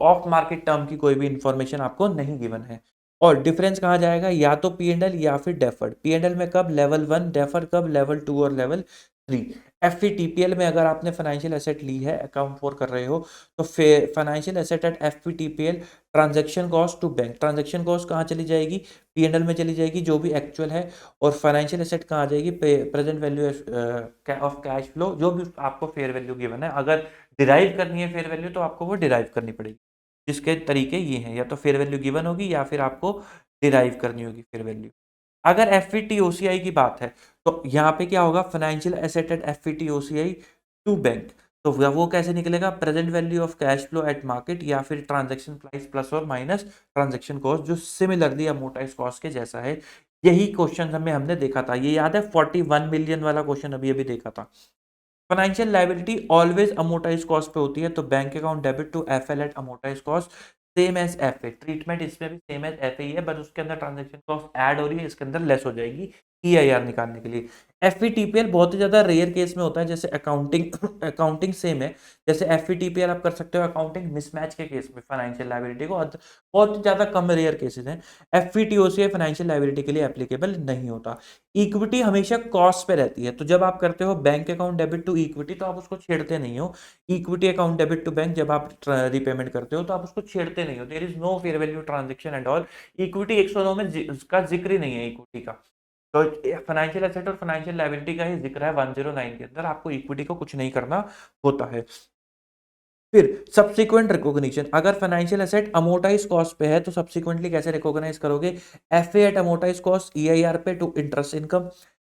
ऑफ मार्केट टर्म की कोई भी इंफॉर्मेशन आपको नहीं गिवन है। और डिफरेंस कहाँ जाएगा, या तो P&L या फिर डेफर्ड। P&L में कब, लेवल 1, डेफर्ड कब, लेवल 2 और लेवल 3। FVTPL में अगर आपने फाइनेंशियल एसेट ली है, अकाउंट फॉर कर रहे हो, तो financial asset at FVTPL transaction cost to bank, transaction cost कहाँ चली जाएगी, P&L में चली जाएगी जो भी एक्चुअल है, और फाइनेंशियल एसेट कहाँ आ जाएगी, present value of cash flow, जो भी आपको फेयर वैल्यू गिवन है। अगर डिराइव करनी है फेयर वैल्यू तो आपको वो डिराइव करनी पड़ेगी, जिसके तरीके ये हैं, या तो फेयर वैल्यू गिवन होगी या फिर आपको डिराइव करनी होगी फेयर वैल्यू। अगर FVT OCI की बात है, तो यहाँ पे क्या होगा, financial asset at FVTOCI to bank, तो वो कैसे निकलेगा, present value of cash flow at market या फिर ट्रांजैक्शन प्राइस प्लस और माइनस ट्रांजैक्शन कॉस्ट, जो सिमिलरली अमोर्टाइज्ड कॉस्ट के जैसा है। यही क्वेश्चन हमने देखा था, ये याद है 41 मिलियन वाला क्वेश्चन अभी अभी देखा था। Financial liability always amortise cost पे होती है, तो bank account debit to FL at amortise cost, same as FA, treatment इसमें भी सेम एज एफए ही है, बस उसके अंदर ट्रांजैक्शन कॉस्ट ऐड हो रही है, इसके अंदर लेस हो जाएगी ईआईआर निकालने के लिए। एफवीटीपीएल बहुत ही ज्यादा रेयर केस में होता है, जैसे अकाउंटिंग अकाउंटिंग सेम है, जैसे एफवीटीपीएल आप कर सकते हो अकाउंटिंग मिसमैच के केस में फाइनेंशियल लायबिलिटी को, बहुत ज्यादा कम रेयर केसेस हैं। एफवीटीओसीआई फाइनेंशियल लायबिलिटी के लिए एप्लीकेबल नहीं होता। इक्विटी हमेशा कॉस्ट पे रहती है, तो जब आप करते हो bank account debit to equity तो आप उसको छेड़ते नहीं हो। Equity account debit to bank जब आप रिपेमेंट करते हो तो आप उसको छेड़ते नहीं हो, there is no fair value transaction and all. Equity 109 में का जिक्र ही नहीं है इक्विटी का, तो फाइनेंशियल एसेट और फाइनेंशियल लायबिलिटी का ही जिक्र है 109 के अंदर, आपको इक्विटी को कुछ नहीं करना होता है। फिर सब्सिक्वेंट रिकॉग्निशन, अगर फाइनेंशियल एसेट अमोर्टाइज कॉस्ट पे है तो सब्सिक्वेंटली कैसे रिकॉग्नाइज करोगे, FA at amortise cost EIR पे टू इंटरेस्ट इनकम।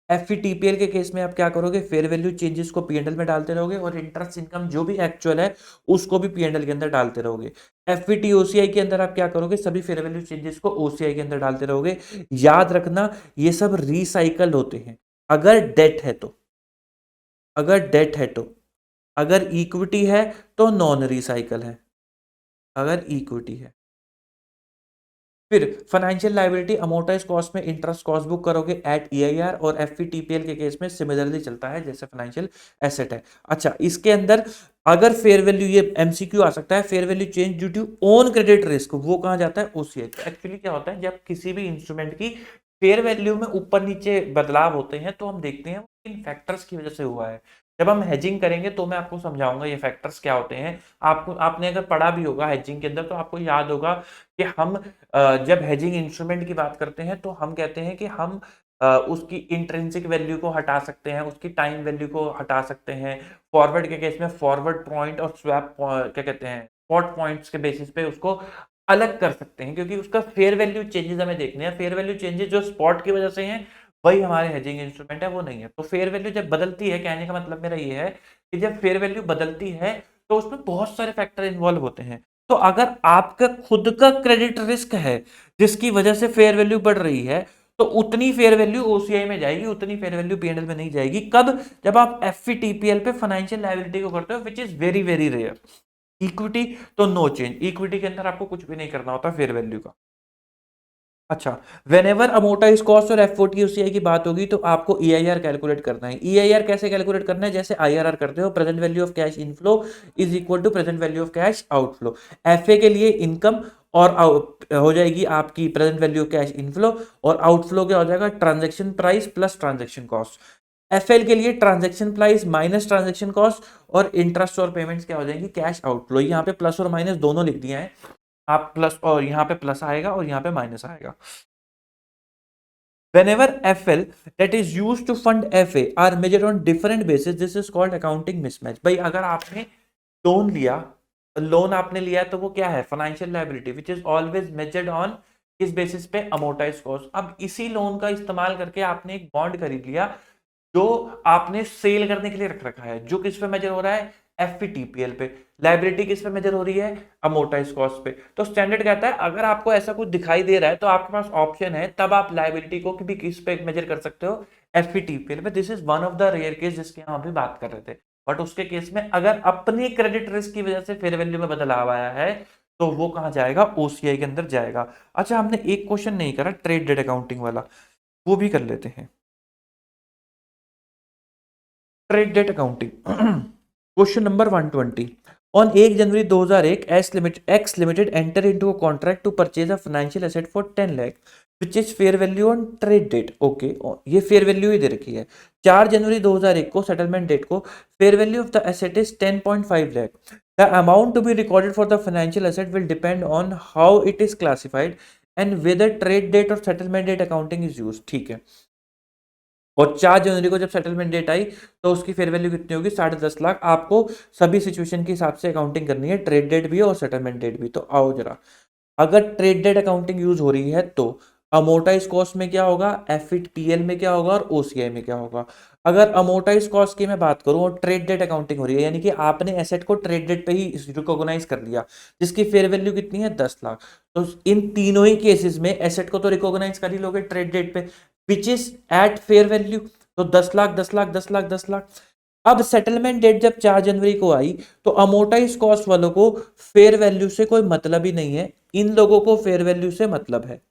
एफईटीपीएल के केस में आप क्या करोगे, फेयर वैल्यू चेंजेस को पीएनएल में डालते रहोगे और इंटरेस्ट इनकम जो भी एक्चुअल है उसको भी पीएनएल के अंदर डालते रहोगे। एफईटी ओसीआई के अंदर आप क्या करोगे, सभी फेयर वैल्यू चेंजेस को ओसीआई के अंदर डालते रहोगे। याद रखना ये सब रिसाइकल होते हैं अगर डेट है तो, अगर डेट है तो, अगर इक्विटी है तो नॉन रिसाइकल है, अगर इक्विटी है। फिर फाइनेंशियल लायबिलिटी अमोर्टाइज कॉस्ट में इंटरेस्ट कॉस्ट बुक करोगे एट ईआईआर, और एफवीटीपीएल के केस में सिमिलरली चलता है जैसे फाइनेंशियल एसेट है। अच्छा, इसके अंदर अगर फेयर वैल्यू, ये एमसीक्यू आ सकता है, fair value change due to own credit risk, वो कहां जाता है, ओसीआई। तो एक्चुअली क्या होता है, जब किसी भी इंस्ट्रूमेंट की फेयर वैल्यू में ऊपर नीचे बदलाव होते हैं तो हम देखते हैं इन फैक्टर्स की वजह से हुआ है। जब हम हेजिंग करेंगे तो मैं आपको समझाऊंगा ये फैक्टर्स क्या होते हैं। आपने अगर पढ़ा भी होगा हेजिंग के अंदर तो आपको याद होगा कि हम जब हेजिंग इंस्ट्रूमेंट की बात करते हैं तो हम कहते हैं कि हम उसकी इंट्रिंसिक वैल्यू को हटा सकते हैं, उसकी टाइम वैल्यू को हटा सकते हैं। फॉरवर्ड के केस में फॉरवर्ड पॉइंट और स्वैप क्या कहते हैं, स्पॉट पॉइंट्स के बेसिस पे उसको अलग कर सकते हैं, क्योंकि उसका फेयर वैल्यू चेंजेस हमें देखने हैं। फेयर वैल्यू चेंजेस जो स्पॉट की वजह से हैं वही हमारे हेजिंग इंस्ट्रूमेंट है, वो नहीं है। तो फेयर वैल्यू जब बदलती है, कहने का मतलब मेरा ये है कि जब फेयर वैल्यू बदलती है तो उसमें बहुत सारे फैक्टर इन्वॉल्व होते हैं। तो अगर आपका खुद का क्रेडिट रिस्क है जिसकी वजह से फेयर वैल्यू बढ़ रही है, तो उतनी फेयर वैल्यू ओसीआई में जाएगी, उतनी फेयर वैल्यू पीएनएल में नहीं जाएगी। कब, जब आप एफवीटीपीएल पे फाइनेंशियल लायबिलिटी को करते हो, which is very very rare. Equity तो नो चेंज, इक्विटी के अंदर आपको कुछ भी नहीं करना होता फेयर वैल्यू का। अच्छा, वेनेवर अमोर्टाइज कॉस्ट और एफओटीओसीआई की बात होगी तो आपको ईआईआर कैलकुलेट करना है। ईआईआर कैसे कैलकुलेट करना है, जैसे आईआरआर करते हो, present value of cash inflow is equal to present value of cash outflow. FA के लिए इनकम और हो जाएगी आपकी present value of cash inflow, और आउटफ्लो क्या हो जाएगा, transaction price plus transaction cost. FL के लिए transaction price minus transaction cost, और इंटरेस्ट और पेमेंट्स क्या हो जाएंगी, कैश आउटफ्लो। यहाँ पे प्लस और माइनस दोनों लिख दिया है, आप प्लस, और यहाँ पे प्लस आएगा और यहाँ पे माइनस आएगा। Whenever FL that is used to fund FA are measured on different basis, this is called accounting mismatch। भाई अगर आपने लोन लिया, लोन आपने लिया तो वो क्या है, financial liability, which is always measured on किस बेसिस पे, अमोर्टाइज कॉस्ट। अब इसी लोन का इस्तेमाल करके आपने एक बॉन्ड खरीद लिया जो आपने सेल करने के लिए रख रखा है, जो किस पे मेजर हो रहा है, एफवीटीपीएल पे। लाइबिलिटी किस पे मेजर हो रही है, अमोर्टाइज कॉस्ट पे। तो स्टैंडर्ड कहता है अगर आपको ऐसा कुछ दिखाई दे रहा है तो आपके पास ऑप्शन है, तब आप लाइबिलिटी को भी किस पे मेजर कर सकते हो, एफवीटीपीएल पे। This is one of the rare case जिसकी हम अभी बात कर रहे थे। बट उसके केस में अगर अपनी क्रेडिट रिस्क की वजह से फेयर वैल्यू में बदलाव आया है तो वो कहां जाएगा, ओसीआई के अंदर जाएगा। अच्छा, हमने एक क्वेश्चन नहीं करा ट्रेड डेट अकाउंटिंग वाला, वो भी कर लेते हैं। Trade date accounting question number 120। On 1 January 2001 X limited enter into a contract to purchase a financial asset for 10 lakh which is fair value on trade date. Okay, ये fair value ही दे रखी है। 4 जनवरी 2001 को सेटलमेंट डेट को fair value of the asset is 10.5 lakh. The amount to be recorded for the financial asset will depend on how it is classified and whether trade date और settlement date accounting is used. ठीक है, और 4 जनवरी को जब settlement date आई तो उसकी fair value कितनी होगी, 10.5 लाख। आपको सभी सिचुएशन के हिसाब से अकाउंटिंग करनी है, ट्रेड डेट भी और सेटलमेंट डेट भी। तो आओ जरा, अगर ट्रेड डेट अकाउंटिंग यूज हो रही है तो अमोर्टाइज कॉस्ट में क्या होगा, एफईटीएल में क्या होगा और ओसीआई में क्या होगा। अगर अमोर्टाइज कॉस्ट की मैं बात करूं और ट्रेड डेट अकाउंटिंग हो रही है, यानी कि आपने एसेट को ट्रेड डेट पे ही रिकॉग्नाइज कर लिया, जिसकी फेयर वैल्यू कितनी है 10 लाख, तो इन तीनों ही केसेस में एसेट को तो रिकॉग्नाइज कर ही लोगे ट्रेड डेट पे, which is eight fair value. तो 10 लाख 10 लाख 10 लाख 10 लाख। अब सेटलमेंट डेट जब 4 जनवरी को आई, तो अमोर्टाइज कॉस्ट वालों को फेयर वैल्यू से कोई मतलब ही नहीं है, इन लोगों को फेयर वैल्यू से मतलब है।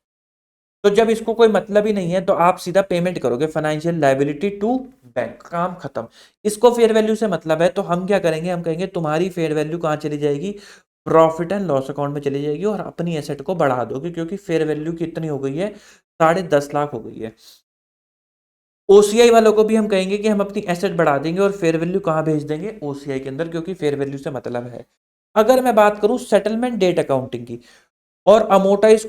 तो जब इसको कोई मतलब ही नहीं है तो आप सीधा पेमेंट करोगे फाइनेंशियल लायबिलिटी टू बैंक, काम खत्म। इसको फेयर वैल्यू से मतलब है, तो हम क्या करेंगे, हम कहेंगे तुम्हारी फेयर वैल्यू कहां चली जाएगी, प्रॉफिट एंड लॉस अकाउंट में चली जाएगी, और अपनी एसेट को बढ़ा दोगे, क्योंकि फेयर वैल्यू कितनी हो गई है, 10.5 लाख हो गई है। ओसीआई वालों को भी हम कहेंगे कि हम अपनी एसेट बढ़ा देंगे और फेयर वैल्यू कहां भेज देंगे, ओसीआई के अंदर, क्योंकि फेयर वैल्यू से मतलब है। अगर मैं बात करूं सेटलमेंट डेट अकाउंटिंग की और अमोर्टाइज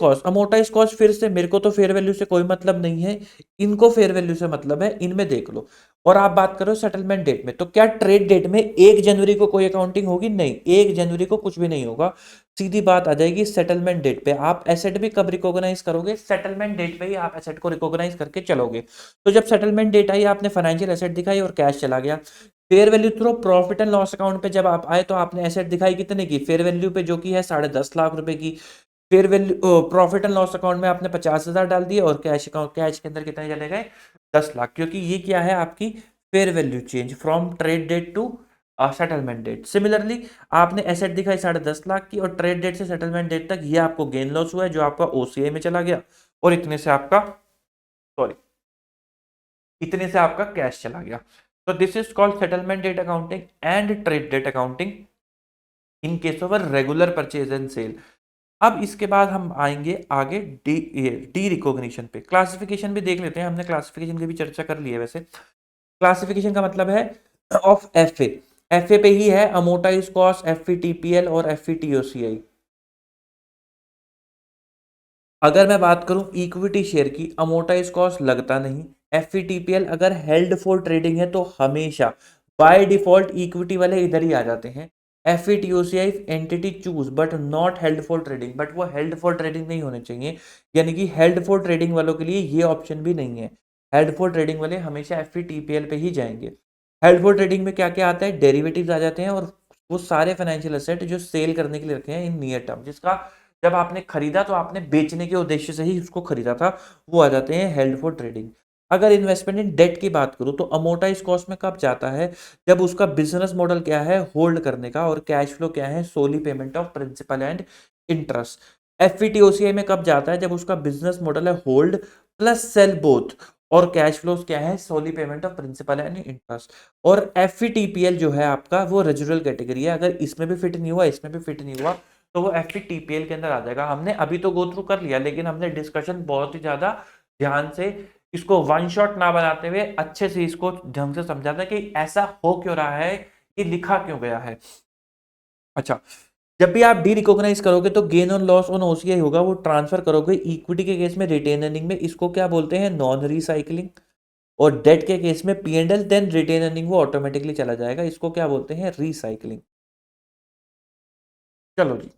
कॉस्ट फिर से मेरे को तो फेयर वैल्यू से कोई मतलब नहीं है, इनको फेयर वैल्यू से मतलब है, इनमें देख लो। और आप बात करो सेटलमेंट डेट में, तो क्या ट्रेड डेट में 1 जनवरी को कोई अकाउंटिंग होगी, नहीं, 1 जनवरी को कुछ भी नहीं होगा। सीधी बात आ जाएगी सेटलमेंट डेट पे। आप एसेट भी कब रिकॉग्नाइज करोगे, सेटलमेंट डेट पे ही आप एसेट को रिकॉग्नाइज करके चलोगे। तो जब सेटलमेंट डेट आई, आपने फाइनेंशियल एसेट दिखाई और कैश चला गया। Fair value through profit and loss account पे जब आप आए, तो आपने एसेट दिखाई कितने की, फेयर वैल्यू पे, जो कि है 10.5 लाख रुपए की। फिर value profit and loss account में आपने 50,000 डाल दिए, और कैश अकाउंट, कैश के अंदर कितने चले गए, 10 लाख, क्योंकि ये क्या है, आपकी fair value change from trade date to settlement date. Similarly आपने एसेट दिखाई 10.5 लाख की, और ट्रेड डेट से सेटलमेंट डेट तक ये आपको गेन लॉस हुआ है, जो आपका ओसीआई में चला गया, और इतने से आपका, सॉरी, इतने से आपका कैश चला गया। तो this is called settlement date accounting and trade date accounting in case of a regular purchase and sale. अब इसके बाद हम आएंगे आगे डी रिकॉग्निशन पे। क्लासिफिकेशन भी देख लेते हैं, हमने क्लासिफिकेशन की भी चर्चा कर ली है वैसे। क्लासिफिकेशन का मतलब है ऑफ एफए, एफए पे ही है अमोर्टाइज कॉस्ट, एफईटीपीएल और एफईटीओसीआई। अगर मैं बात करूं इक्विटी शेयर की, अमोर्टाइज कॉस्ट लगता नहीं। एफईटीपीएल अगर हेल्ड फॉर ट्रेडिंग है तो हमेशा बाय डिफॉल्ट इक्विटी वाले इधर ही आ जाते हैं। FVTOCI entity choose but not held for trading, but वो हेल्ड फॉर ट्रेडिंग नहीं होने चाहिए, यानी कि हेल्ड फॉर ट्रेडिंग वालों के लिए ये ऑप्शन भी नहीं है। हेल्ड फॉर ट्रेडिंग वाले हमेशा एफईटीपीएल पे ही जाएंगे। हेल्ड फॉर ट्रेडिंग में क्या क्या आता है, डेरिवेटिव्स आ जाते हैं, और वो सारे फाइनेंशियल एसेट जो सेल करने के लिए रखे हैं इन नियर टर्म, जिसका जब आपने खरीदा तो आपने बेचने के उद्देश्य से ही उसको खरीदा था, वो आ जाते हैं हेल्ड फॉर ट्रेडिंग। अगर इन्वेस्टमेंट इन डेट की बात करूं, तो अमोर्टाइज कॉस्ट में कब जाता है, जब उसका बिजनेस मॉडल क्या है, होल्ड करने का, और कैश फ्लो क्या है, solely payment of principal and interest. FVTOCI में कब जाता है, जब उसका बिजनेस मॉडल है होल्ड प्लस सेल बोथ, और कैश फ्लोज क्या है, solely payment of principal and interest. और एफईटीपीएल जो है आपका, वो रेजुरल कैटेगरी है, अगर इसमें भी फिट नहीं हुआ, इसमें भी फिट नहीं हुआ, तो वो एफईटीपीएल के अंदर आ जाएगा। हमने अभी तो गो थ्रू कर लिया, लेकिन हमने डिस्कशन बहुत ही ज्यादा ध्यान से, इसको वन शॉट ना बनाते हुए अच्छे से इसको ढंग से समझा था कि ऐसा हो क्यों रहा है, कि लिखा क्यों गया है। अच्छा, जब भी आप डी रिकॉग्नाइज करोगे तो gain on loss on OCI होगा, वो ट्रांसफर करोगे। इक्विटी के केस में रिटेन अर्निंग में इसको क्या बोलते हैं, नॉन रिसाइकलिंग। और डेट के केस में पीएनएल देन रिटेन अर्निंग, वो ऑटोमेटिकली चला जाएगा, इसको क्या बोलते हैं, रिसाइकलिंग। चलो जी,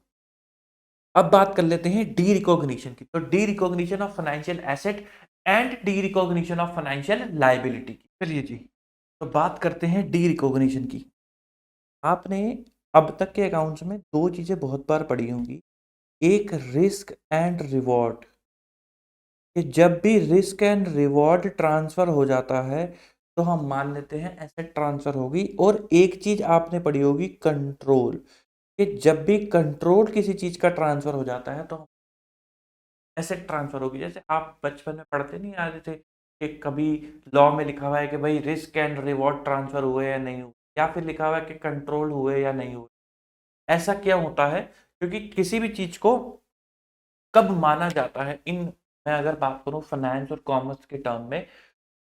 अब बात कर लेते हैं डी रिकॉग्निशन की। तो D recognition of financial asset and D recognition of financial liability की। चलिए जी, तो बात करते हैं डी रिकॉग्निशन की। आपने अब तक के अकाउंट्स में दो चीजें बहुत बार पढ़ी होंगी, एक रिस्क एंड रिवॉर्ड, कि जब भी रिस्क एंड रिवॉर्ड ट्रांसफर हो जाता है तो हम मान लेते हैं एसेट ट्रांसफर होगी। और एक चीज आपने पढ़ी होगी, कंट्रोल, कि जब भी कंट्रोल किसी चीज का ट्रांसफर हो जाता है तो एसेट ट्रांसफर होगी। जैसे आप बचपन में पढ़ते नहीं आ रहे थे कि कभी लॉ में लिखा हुआ है कि भाई रिस्क एंड रिवॉर्ड ट्रांसफर हुए या नहीं हुए, या फिर लिखा हुआ है कि कंट्रोल हुए या नहीं हुए। ऐसा क्या होता है, क्योंकि किसी भी चीज को कब माना जाता है, इन, मैं अगर बात करूं फाइनेंस और कॉमर्स के टर्म में,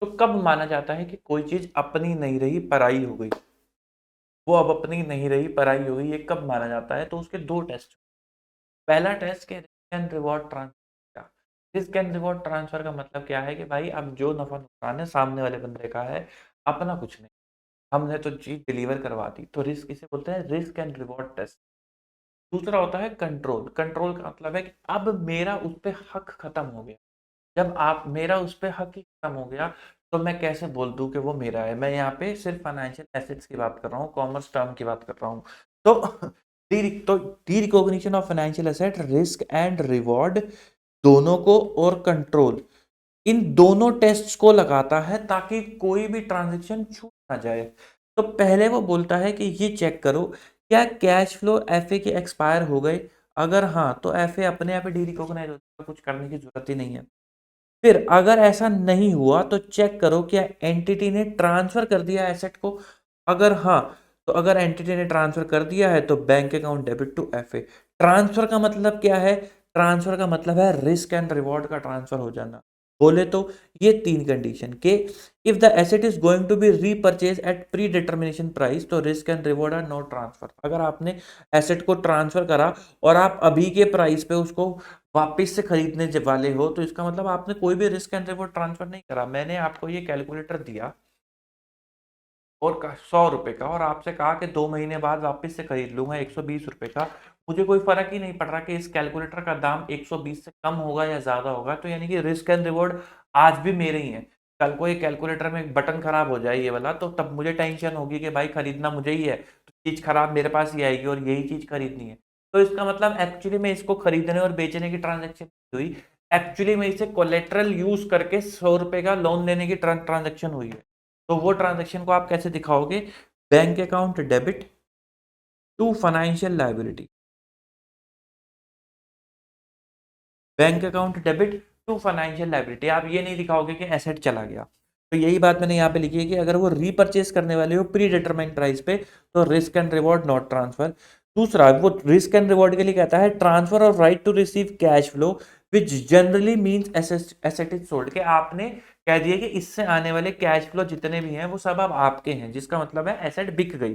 तो कब माना जाता है कि कोई चीज अपनी नहीं रही, पराई हो गई, वो अब अपनी नहीं रही, पराई हो गई, ये कब माना जाता है, तो उसके दो टेस्ट। पहला टेस्ट के रिस्क एंड रिवॉर्ड ट्रांसफर का। रिस्क एंड रिवॉर्ड ट्रांसफर का मतलब क्या है, कि भाई अब जो नफा नुकसान है सामने वाले बंदे का है, अपना कुछ नहीं, हमने तो चीज डिलीवर करवा दी, तो रिस्क इसे बोलते हैं रिस्क एंड रिवॉर्ड टेस्ट। दूसरा होता है कंट्रोल। कंट्रोल का मतलब है कि अब मेरा उस पर हक खत्म हो गया, जब आप मेरा उस पे हक ही खत्म हो गया, तो मैं कैसे बोल दूँ कि वो मेरा है? मैं यहाँ पे सिर्फ़ फाइनेंशियल एसेट्स की बात कर रहा हूँ, कॉमर्स टर्म की बात कर रहा हूँ। तो तो D-recognition of financial asset, risk and reward दोनों को और कंट्रोल, इन दोनों टेस्ट्स को लगाता है ताकि कोई भी ट्रांज़ैक्शन छूट ना जाए। तो पहले वो बोलता है कि ये चेक करो, क्या कैश फ्लो एफए के एक्सपायर हो गए? अगर हाँ, तो एफए अपने आप ही डी-रिकॉग्नाइज़ हो जाएगा, कुछ करने की ज़रूरत ही नहीं है। फिर अगर ऐसा नहीं हुआ तो चेक करो क्या एंटिटी ने ट्रांसफर कर दिया एसेट को। अगर हाँ, तो अगर एंटिटी ने ट्रांसफर कर दिया है तो bank account debit to FA. Transfer का मतलब क्या है? ट्रांसफर का मतलब है रिस्क एंड रिवॉर्ड का ट्रांसफर हो जाना। बोले तो ये तीन कंडीशन के, if the asset is going to be repurchase at pre determination price तो risk and reward are not transfer. अगर आपने एसेट को ट्रांसफर करा और आप अभी के प्राइस पे उसको वापस से खरीदने वाले हो, तो इसका मतलब आपने कोई भी रिस्क एंड रिवॉर्ड ट्रांसफर नहीं करा। मैंने आपको ये कैलकुलेटर दिया और 100 रुपए का, और आपसे कहा कि 2 महीने बाद वापस से खरीद लूंगा 120 रुपए का। मुझे कोई फर्क ही नहीं पड़ रहा कि इस कैलकुलेटर का दाम 120 से कम होगा या ज्यादा होगा, तो यानी कि रिस्क एंड रिवॉर्ड आज भी मेरे ही है। कल को ये कैलकुलेटर में एक बटन खराब हो जाए ये वाला, तो तब मुझे टेंशन होगी कि भाई खरीदना मुझे ही है, तो चीज खराब मेरे पास ही आएगी और यही चीज खरीदनी है। तो इसका मतलब एक्चुअली में इसको खरीदने और बेचने की ट्रांजेक्शन हुई, एक्चुअली में इसे कोलेट्रल यूज करके 100 रुपए का लोन लेने की ट्रांजेक्शन हुई है। तो वो ट्रांजैक्शन को आप कैसे दिखाओगे? Bank account debit to financial liability, bank account debit to financial liability. आप ये नहीं दिखाओगे कि एसेट चला गया। तो यही बात मैंने यहाँ पे लिखी है कि अगर वो रीपर्चेस करने वाले हो प्री डिटरमाइंड प्राइस पे, तो risk and reward not transfer. दूसरा, वो रिस्क एंड रिवॉर्ड के लिए कहता है ट्रांसफर और right to receive cash flow which generally means asset is sold, के आपने कह दिया कि इससे आने वाले कैश फ्लो जितने भी हैं वो सब अब आपके हैं, जिसका मतलब है एसेट बिक गई।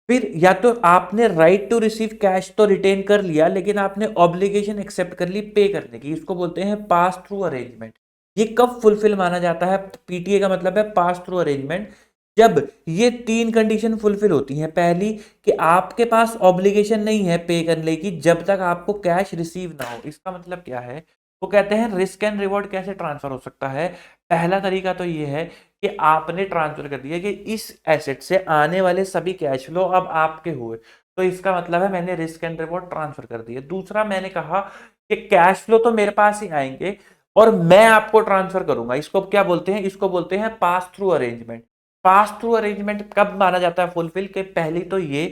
फिर या तो आपने राइट टू रिसीव कैश तो रिटेन कर लिया, लेकिन आपने ऑब्लिगेशन एक्सेप्ट कर ली पे करने की, इसको बोलते हैं पास थ्रू अरेंजमेंट। ये कब फुलफिल माना जाता है? पीटीए का मतलब है पास थ्रू अरेंजमेंट, जब ये तीन कंडीशन फुलफिल होती हैं। पहली, कि आपके पास ऑब्लिगेशन नहीं है पे करने की जब तक आपको कैश रिसीव ना हो। इसका मतलब क्या है? वो कहते हैं रिस्क एंड रिवॉर्ड कैसे ट्रांसफर हो सकता है। पहला तरीका तो ये है कि आपने ट्रांसफर कर दिया कि इस एसेट से आने वाले सभी कैश फ्लो अब आपके हुए, तो इसका मतलब है मैंने रिस्क एंड रिवॉर्ड ट्रांसफर कर दिया। दूसरा, मैंने कहा कि कैश फ्लो तो मेरे पास ही आएंगे और मैं आपको ट्रांसफर करूंगा। इसको क्या बोलते हैं? इसको बोलते हैं pass through arrangement. Pass through arrangement कब माना जाता है फुलफिल? के पहली तो ये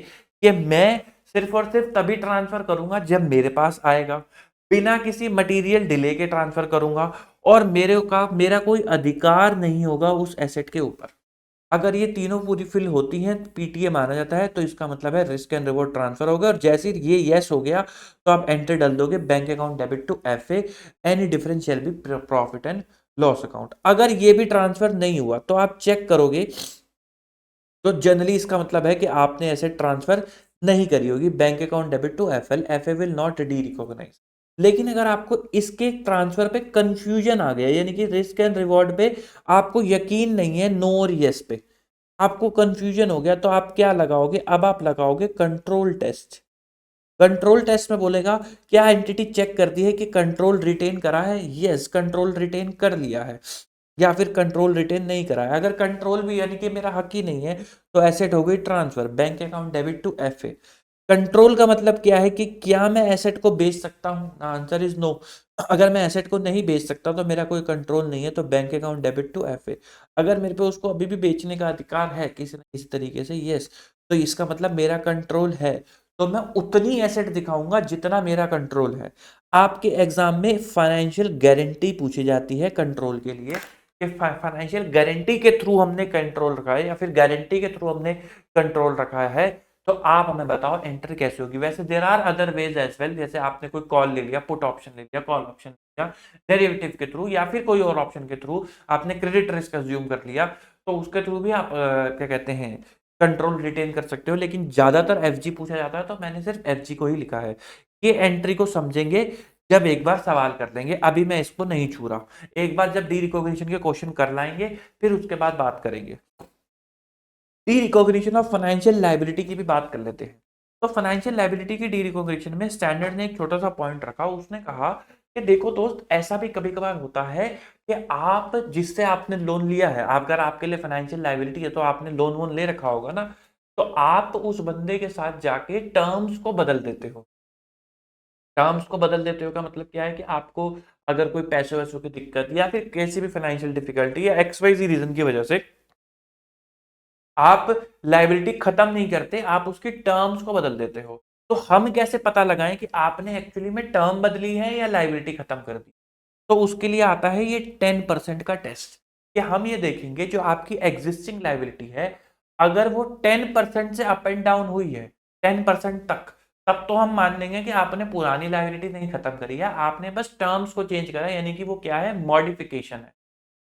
कि मैं सिर्फ और सिर्फ तभी ट्रांसफर करूंगा जब मेरे पास आएगा, बिना किसी मटेरियल डिले के ट्रांसफर करूंगा, और मेरा कोई अधिकार नहीं होगा उस एसेट के ऊपर। अगर ये तीनों पूरी फिल होती हैं पीटीए माना जाता है, तो इसका मतलब है रिस्क एंड रिवॉर्ड ट्रांसफर होगा। और जैसे ही ये यस हो गया तो आप एंटर डाल दोगे bank account debit to FA, any difference shall be profit and loss account. अगर ये भी ट्रांसफर नहीं हुआ तो आप चेक करोगे, तो जनरली इसका मतलब है कि आपने ऐसे ट्रांसफर नहीं करी होगी। Bank account debit to FL, FA will not derecognise. लेकिन अगर आपको इसके ट्रांसफर पे कंफ्यूजन आ गया, यानी कि रिस्क एंड रिवॉर्ड पे आपको यकीन नहीं है, नो और यस पे आपको कंफ्यूजन हो गया, तो आप क्या लगाओगे? अब आप लगाओगे कंट्रोल टेस्ट। कंट्रोल टेस्ट में बोलेगा क्या एंटिटी चेक करती है कि कंट्रोल रिटेन करा है? यस, कंट्रोल रिटेन कर लिया है। या फिर कंट्रोल रिटेन नहीं करा है। अगर कंट्रोल भी यानी कि मेरा हक ही नहीं है, तो एसेट हो गई transfer, bank account debit to FA. Control का मतलब क्या है कि क्या मैं एसेट को बेच सकता हूं? Answer is no. अगर मैं एसेट को नहीं बेच सकता तो मेरा कोई कंट्रोल नहीं है, तो bank account debit to FA. अगर मेरे पे उसको अभी भी बेचने का अधिकार है किसी न किसी तरीके से, यस, तो इसका मतलब मेरा कंट्रोल है, तो मैं उतनी एसेट दिखाऊंगा जितना मेरा कंट्रोल है। आपके एग्जाम में फाइनेंशियल गारंटी पूछी जाती है कंट्रोल के लिए, कि फाइनेंशियल गारंटी के थ्रू हमने कंट्रोल रखा है या फिर गारंटी के थ्रू हमने कंट्रोल रखा है, तो आप हमें बताओ एंटर कैसे होगी। वैसे there are other ways as well, जैसे आपने कोई कॉल ले लिया, पुट ऑप्शन ले लिया, कॉल ऑप्शन ले लिया डेरिवेटिव के थ्रू, या फिर कोई और ऑप्शन के थ्रू आपने क्रेडिट रिस्क अज्यूम कर लिया, तो उसके थ्रू भी आप क्या कहते हैं कंट्रोल रिटेन कर सकते हो। लेकिन ज्यादातर एफजी पूछा जाता है, तो मैंने सिर्फ एफजी को ही लिखा है। ये एंट्री को समझेंगे जब एक बार सवाल कर लेंगे, अभी मैं इसको नहीं छू रहा। एक बार जब डी रिकॉग्निशन के क्वेश्चन कर लाएंगे फिर उसके बाद बात करेंगे। D recognition of financial liability की भी बात कर लेते हैं। तो फाइनेंशियल लायबिलिटी की डी रिकॉग्निशन में स्टैंडर्ड ने एक छोटा सा पॉइंट रखा, उसने कहा कि देखो दोस्त, ऐसा भी कभी कभार होता है कि आप जिससे आपने लोन लिया है, अगर आपके लिए फाइनेंशियल लायबिलिटी है तो आपने लोन वोन ले रखा होगा ना, तो आप उस बंदे के साथ जाके टर्म्स को बदल देते हो। टर्म्स को बदल देते हो का मतलब क्या है कि आपको अगर कोई पैसे वैसों की दिक्कत या फिर कैसी भी फाइनेंशियल डिफिकल्टी या XYZ रीजन की वजह से आप लायबिलिटी खत्म नहीं करते, आप उसकी टर्म्स को बदल देते हो। तो हम कैसे पता लगाएं कि आपने एक्चुअली में टर्म बदली है या लायबिलिटी खत्म कर दी? तो उसके लिए आता है ये 10% का टेस्ट, कि हम ये देखेंगे जो आपकी एग्जिस्टिंग लायबिलिटी है, अगर वो 10% से अप एंड डाउन हुई है, 10% तक, तब तो हम मान लेंगे कि आपने पुरानी लायबिलिटी नहीं खत्म करी है, आपने बस टर्म्स को चेंज करा, यानी कि वो क्या है, मॉडिफिकेशन है।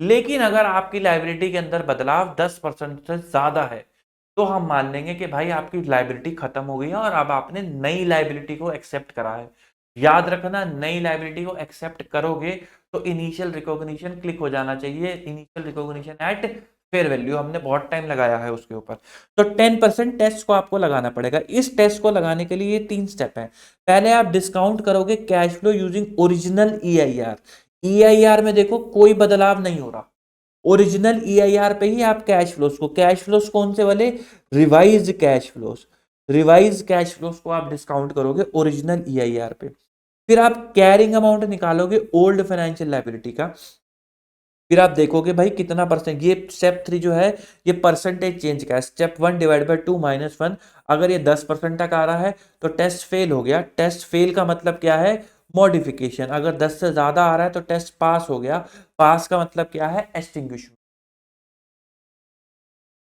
लेकिन अगर आपकी लायबिलिटी के अंदर बदलाव 10% से ज्यादा है, तो हम मान लेंगे कि भाई आपकी लायबिलिटी खत्म हो गई है और अब आपने नई लायबिलिटी को एक्सेप्ट करा है। याद रखना, नई लायबिलिटी को एक्सेप्ट करोगे तो इनिशियल रिकॉग्निशन क्लिक हो जाना चाहिए, initial recognition eight fair value, हमने बहुत टाइम लगाया है उसके ऊपर। तो 10% टेस्ट को आपको लगाना पड़ेगा। इस टेस्ट को लगाने के लिए ये 3 स्टेप है। पहले आप डिस्काउंट करोगे cash flow using original EIR। EIR में देखो कोई बदलाव नहीं हो रहा, ओरिजिनल EIR पे ही आप कैश फ्लोस कौन से वाले, revised cash flows, revise cash flows को आप डिस्काउंट करोगे ओरिजिनल EIR पे। फिर आप कैरिंग अमाउंट निकालोगे ओल्ड फाइनेंशियल लायबिलिटी का। फिर आप देखोगे भाई कितना परसेंट, ये स्टेप 3 जो है ये परसेंटेज चेंज का है, स्टेप 1 डिवाइड बाई 2 माइनस 1। अगर ये 10% तक आ रहा है तो टेस्ट फेल हो गया। टेस्ट फेल का मतलब क्या है, मॉडिफिकेशन। अगर 10 से ज्यादा आ रहा है तो टेस्ट पास हो गया। पास का मतलब क्या है, एक्सटिंग्विशमेंट।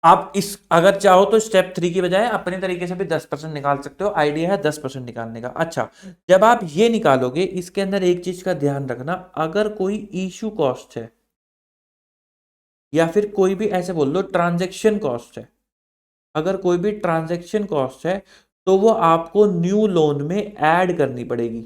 आप इस अगर चाहो तो स्टेप 3 की बजाय अपने तरीके से भी 10% निकाल सकते हो, आइडिया है 10% निकालने का। अच्छा, जब आप ये निकालोगे इसके अंदर एक चीज का ध्यान रखना, अगर कोई इशू कॉस्ट है या फिर कोई भी ऐसे बोल लो ट्रांजैक्शन कॉस्ट है, अगर कोई भी ट्रांजैक्शन कॉस्ट है तो वो आपको न्यू लोन में ऐड करनी पड़ेगी।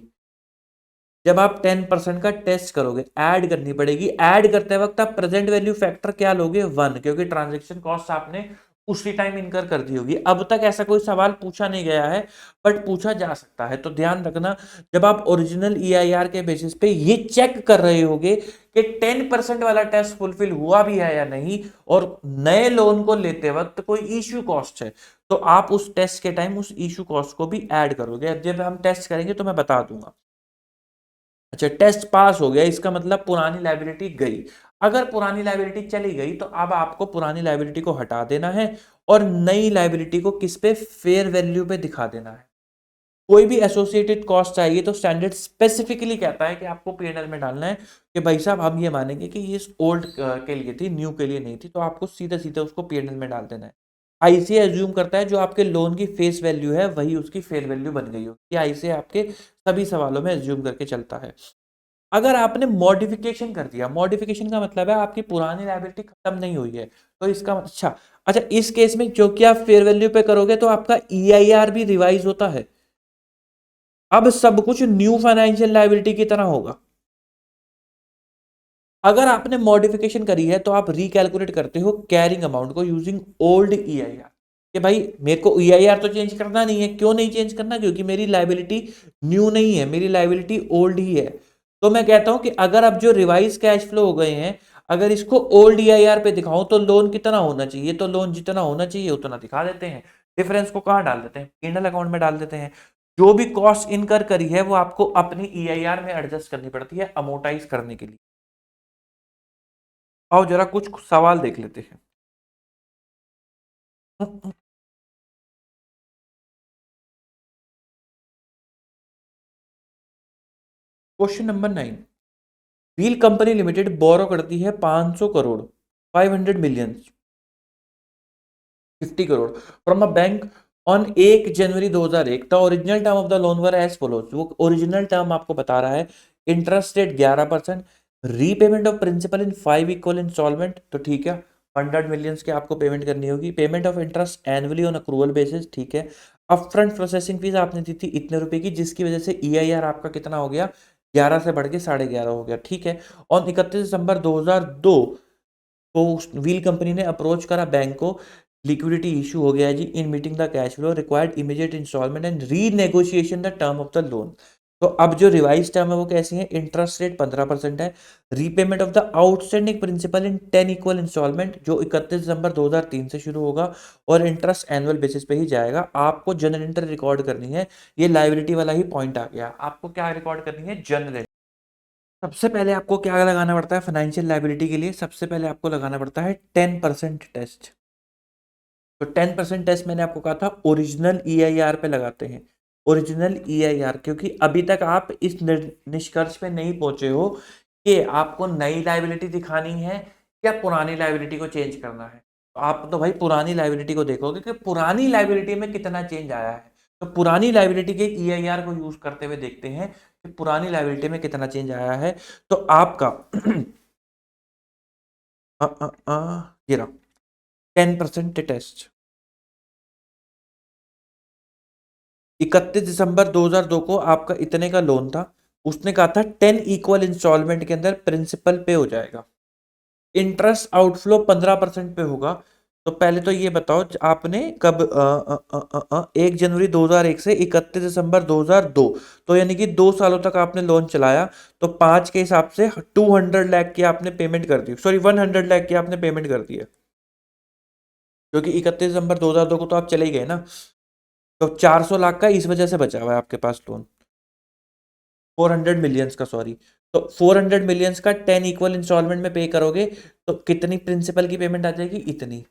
जब आप 10% का टेस्ट करोगे ऐड करनी पड़ेगी। ऐड करते वक्त आप प्रेजेंट वैल्यू फैक्टर क्या लोगे, 1, क्योंकि ट्रांजैक्शन कॉस्ट आपने उसी टाइम इनकर कर दी होगी। अब तक ऐसा कोई सवाल पूछा नहीं गया है, बट पूछा जा सकता है, तो ध्यान रखना। जब आप ओरिजिनल EIR के बेसिस पे ये चेक कर रहे होगे कि 10% वाला टेस्ट फुलफिल हुआ भी है या नहीं, और नए लोन को लेते वक्त कोई इश्यू कॉस्ट है, तो आप उस टेस्ट के टाइम उस इश्यू कॉस्ट को भी ऐड करोगे। अब जब हम टेस्ट करेंगे तो मैं बता दूंगा। अच्छा, टेस्ट पास हो गया, इसका मतलब पुरानी लायबिलिटी गई। अगर पुरानी लायबिलिटी चली गई तो अब आपको पुरानी लायबिलिटी को हटा देना है और नई लायबिलिटी को किस पे, फेयर वैल्यू पे दिखा देना है। कोई भी एसोसिएटेड कॉस्ट चाहिए तो स्टैंडर्ड स्पेसिफिकली कहता है कि आपको P&L में डालना है कि भाई साहब हम ये मानेंगे कि ये ओल्ड के लिए थी, न्यू के लिए नहीं थी, तो आपको सीधा सीधा उसको P&L में डाल देना है। ICA एज्यूम करता है जो आपके लोन की फेस वैल्यू है वही उसकी फेयर वैल्यू बन गई हो, ये ICA आपके सभी सवालों में एज्यूम करके चलता है। अगर आपने मॉडिफिकेशन कर दिया, मॉडिफिकेशन का मतलब है आपकी पुरानी लायबिलिटी खत्म नहीं हुई है, तो इसका अच्छा, अच्छा इस केस में क्योंकि आप फेयर वैल्यू पे करोगे तो आपका EIR भी रिवाइज होता है। अब सब कुछ न्यू फाइनेंशियल लायबिलिटी की तरह होगा। अगर आपने मॉडिफिकेशन करी है तो आप रिकैलकुलेट करते हो कैरिंग अमाउंट को यूजिंग ओल्ड EIR, कि भाई मेरे को EIR तो चेंज करना नहीं है। क्यों नहीं चेंज करना, क्योंकि मेरी लायबिलिटी न्यू नहीं है, मेरी लायबिलिटी ओल्ड ही है। तो मैं कहता हूं कि अगर अब जो रिवाइज कैश फ्लो हो गए हैं, अगर इसको ओल्ड EIR पे दिखाऊं तो लोन कितना होना चाहिए, तो लोन जितना होना चाहिए उतना दिखा देते हैं। डिफरेंस को कहां डाल देते हैं, P&L अकाउंट में डाल देते हैं। जो भी कॉस्ट इनकर करी है वो आपको अपनी EIR में एडजस्ट करनी पड़ती है अमोटाइज करने के लिए। आओ जरा कुछ सवाल देख लेते हैं। Question number 9, wheel company limited borrow करती है 500 crore, 500 million, 50 crore from a bank on 1 January 2001। The original term of the loan were as follows. वो ओरिजिनल टर्म आपको बता रहा है, interest rate 11%, repayment of principal in 5 equal instalment, तो ठीक है 100 मिलियंस की आपको पेमेंट करनी होगी। Payment of interest annually on accrual basis, ठीक है। अपफ्रंट प्रोसेसिंग फीस आपने दी थी इतने रुपए की, जिसकी वजह से EIR आपका कितना हो गया, 11 से बढ़ के 11.5 हो गया, ठीक है। और 31 दिसंबर 2002 को व्हील कंपनी ने अप्रोच करा बैंक को, लिक्विडिटी इशू हो गया है जी, in meeting the cash flow required immediate instalment and renegotiation the term of the loan. तो अब जो रिवाइज टर्म है वो कैसी है, इंटरेस्ट रेट 15% है, repayment of the outstanding principal in 10 equal instalment जो 31 दिसंबर 2003 से शुरू होगा और इंटरेस्ट एनुअल बेसिस पे ही जाएगा। आपको जनरल एंट्री रिकॉर्ड करनी है, ये लाइबिलिटी वाला ही पॉइंट आ गया। आपको क्या रिकॉर्ड करनी है, जनरल। सबसे पहले आपको क्या लगाना पड़ता है फाइनेंशियल लाइबिलिटी के लिए, सबसे पहले आपको लगाना पड़ता है 10% टेस्ट। तो 10% टेस्ट मैंने आपको कहा था ओरिजिनल ईआईआर पे लगाते हैं, ओरिजिनल ईआईआर, क्योंकि अभी तक आप इस निष्कर्ष पे नहीं पहुंचे हो कि आपको नई लाइबिलिटी दिखानी है या पुरानी लाइबिलिटी को चेंज करना है। तो आप तो भाई पुरानी लाइबिलिटी को देखोगे कि पुरानी लाइबिलिटी में कितना चेंज आया है। तो पुरानी लाइबिलिटी के ईआईआर को यूज करते हुए देखते हैं कि पुरानी लाइबिलिटी में कितना चेंज आया है। तो आपका ये रहा 10% टेस्ट। 31 दिसंबर 2002 को आपका इतने का लोन था, उसने कहा था 10 इक्वल इंस्टॉलमेंट के अंदर प्रिंसिपल पे हो जाएगा, इंटरेस्ट आउटफ्लो 15% पे होगा। तो पहले तो ये बताओ आपने कब 1 जनवरी 2001 से 31 दिसंबर 2002, तो यानी कि 2 सालों तक आपने लोन चलाया, तो 5 के हिसाब से 200 लाख की आपने पेमेंट कर दी, सॉरी 100 लाख की आपने पेमेंट कर दी है, क्योंकि 31 दिसंबर 2002 को तो आप चले ही गए ना। तो 400 लाख का इस वजह से बचा हुआ है आपके पास लोन, 400 मिलियंस का, सॉरी। तो 400 मिलियंस का 10 इक्वल इंस्टॉलमेंट में पे करोगे तो कितनी प्रिंसिपल की पेमेंट आ जाएगी, इतनी।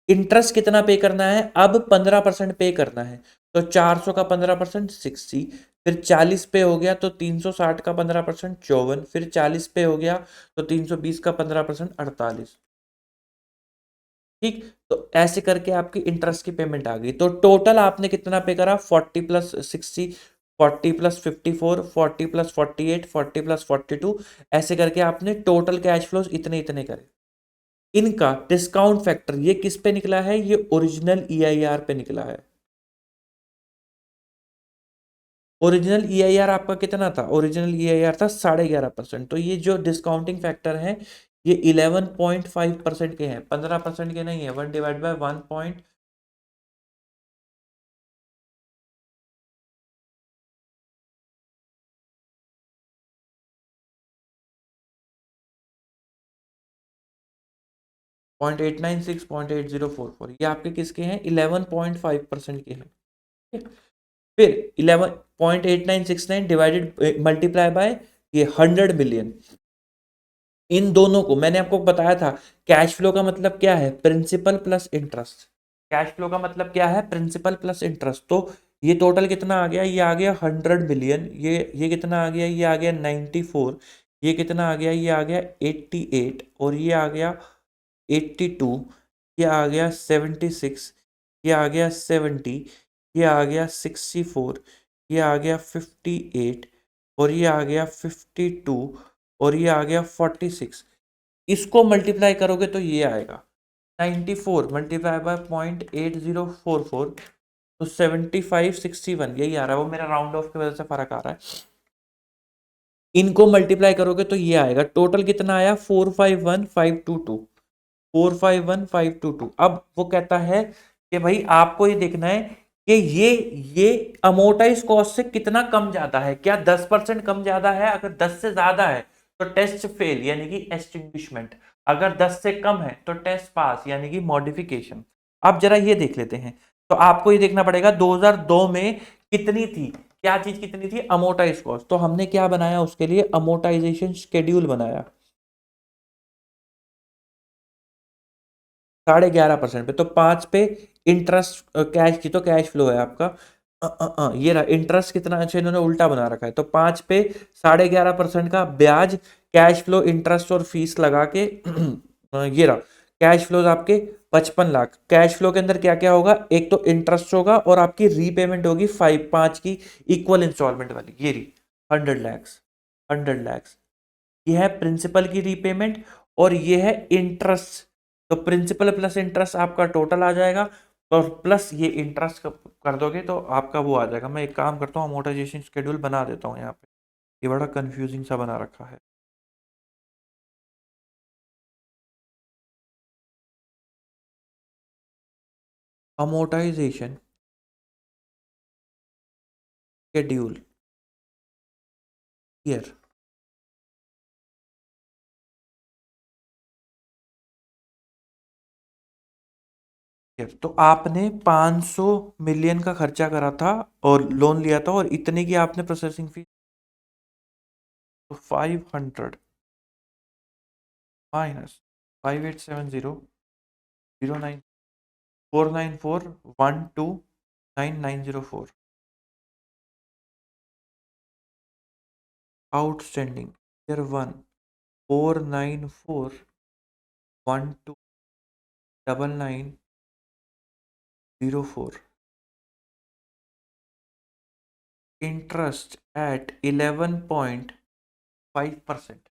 इंटरेस्ट कितना पे करना है, अब 15% पे करना है। तो 400 का 15% 60, फिर 40 पे हो गया तो 360 का 15% 54, फिर 40 पे हो गया तो 320 का 15% 48। ठीक, तो ऐसे करके आपकी इंटरेस्ट की पेमेंट आ गई। तो टोटल आपने कितना पे करा, 40 + 60, 40 + 54, 40 + 48, 40 + 42, ऐसे करके आपने टोटल कैश फ्लोज इतने इतने करे। इनका डिस्काउंट फैक्टर ये किस पे निकला है, ये ओरिजिनल ईआईआर पे निकला है। ओरिजिनल ईआईआर आपका कितना था, ओरिजिनल ईआईआर था 11.5%। तो ये जो डिस्काउंटिंग फैक्टर है ये 11.5% के हैं, 15% के नहीं है। 1/1 0.896, 0.8044, ये आपके किसके हैं, 11.5% के हैं। ठीक है? फिर 11.8969 डिवाइडेड मल्टीप्लाई बाय ये 100 मिलियन, इन दोनों को मैंने आपको बताया था। कैश फ्लो का मतलब क्या है, principal plus interest. Cash flow का मतलब क्या है, प्रिंसिपल प्लस इंटरेस्ट। तो ये टोटल कितना आ गया, ये आ गया 100 मिलियन, ये कितना आ गया, ये आ गया 94, ये कितना आ गया, ये आ गया 88, और ये आ गया 82, ये आ गया 76, ये आ गया 70, ये आ गया 64, ये आ गया 58, और ये आ गया 52, और ये आ गया 46। इसको मल्टीप्लाई करोगे तो ये आएगा 94 मल्टीप्लाई बाय 0.8044, तो 7561, यही आ रहा है। वो मेरा राउंड ऑफ की वजह से फर्क आ रहा है। इनको मल्टीप्लाई करोगे तो ये आएगा, टोटल कितना आया, 451522, 451522। अब वो कहता है कि भाई आपको ये देखना है कि ये अमोर्टाइज कॉस्ट से कितना कम ज्यादा है, क्या 10% कम ज्यादा है। अगर 10 से ज्यादा है तो टेस्ट फेल यानी कि एक्सटिंग्विशमेंट, अगर 10 से कम है तो टेस्ट पास यानी कि मॉडिफिकेशन। अब जरा ये देख लेते हैं। तो आपको ये देखना पड़ेगा 2002 में कितनी थी, क्या चीज कितनी थी, अमोर्टाइज कॉस्ट। तो हमने क्या बनाया उसके लिए, अमोर्टाइजेशन शेड्यूल बनाया 11.5% पे। तो 5 पे इंटरेस्ट, कैश की तो कैश फ्लो है आपका, ये रहा इंटरेस्ट कितना, अच्छा इन्होंने उल्टा बना रखा है। तो 5 पे 11.5% का ब्याज, कैश फ्लो इंटरेस्ट और फीस लगा के ये रहा कैश फ्लोज आपके 55 लाख। कैश फ्लो के अंदर क्या क्या होगा, एक तो इंटरेस्ट होगा और आपकी रीपेमेंट होगी 5 की इक्वल इंस्टॉलमेंट वाली, ये रही 100 लैक्स, 100 लैक्स। ये है प्रिंसिपल की रीपेमेंट और ये है इंटरेस्ट। तो प्रिंसिपल प्लस इंटरेस्ट आपका टोटल आ जाएगा, और प्लस ये इंटरेस्ट कर दोगे तो आपका वो आ जाएगा। मैं एक काम करता हूँ, अमोर्टाइजेशन शेड्यूल बना देता हूँ यहाँ पे, ये बड़ा कंफ्यूजिंग सा बना रखा है। Amortisation schedule, year. तो आपने 500 मिलियन का खर्चा करा था और लोन लिया था, और इतने की आपने प्रोसेसिंग फी, तो 500 minus 58700949412904 outstanding year 1 494129904 interest eight 11.5%।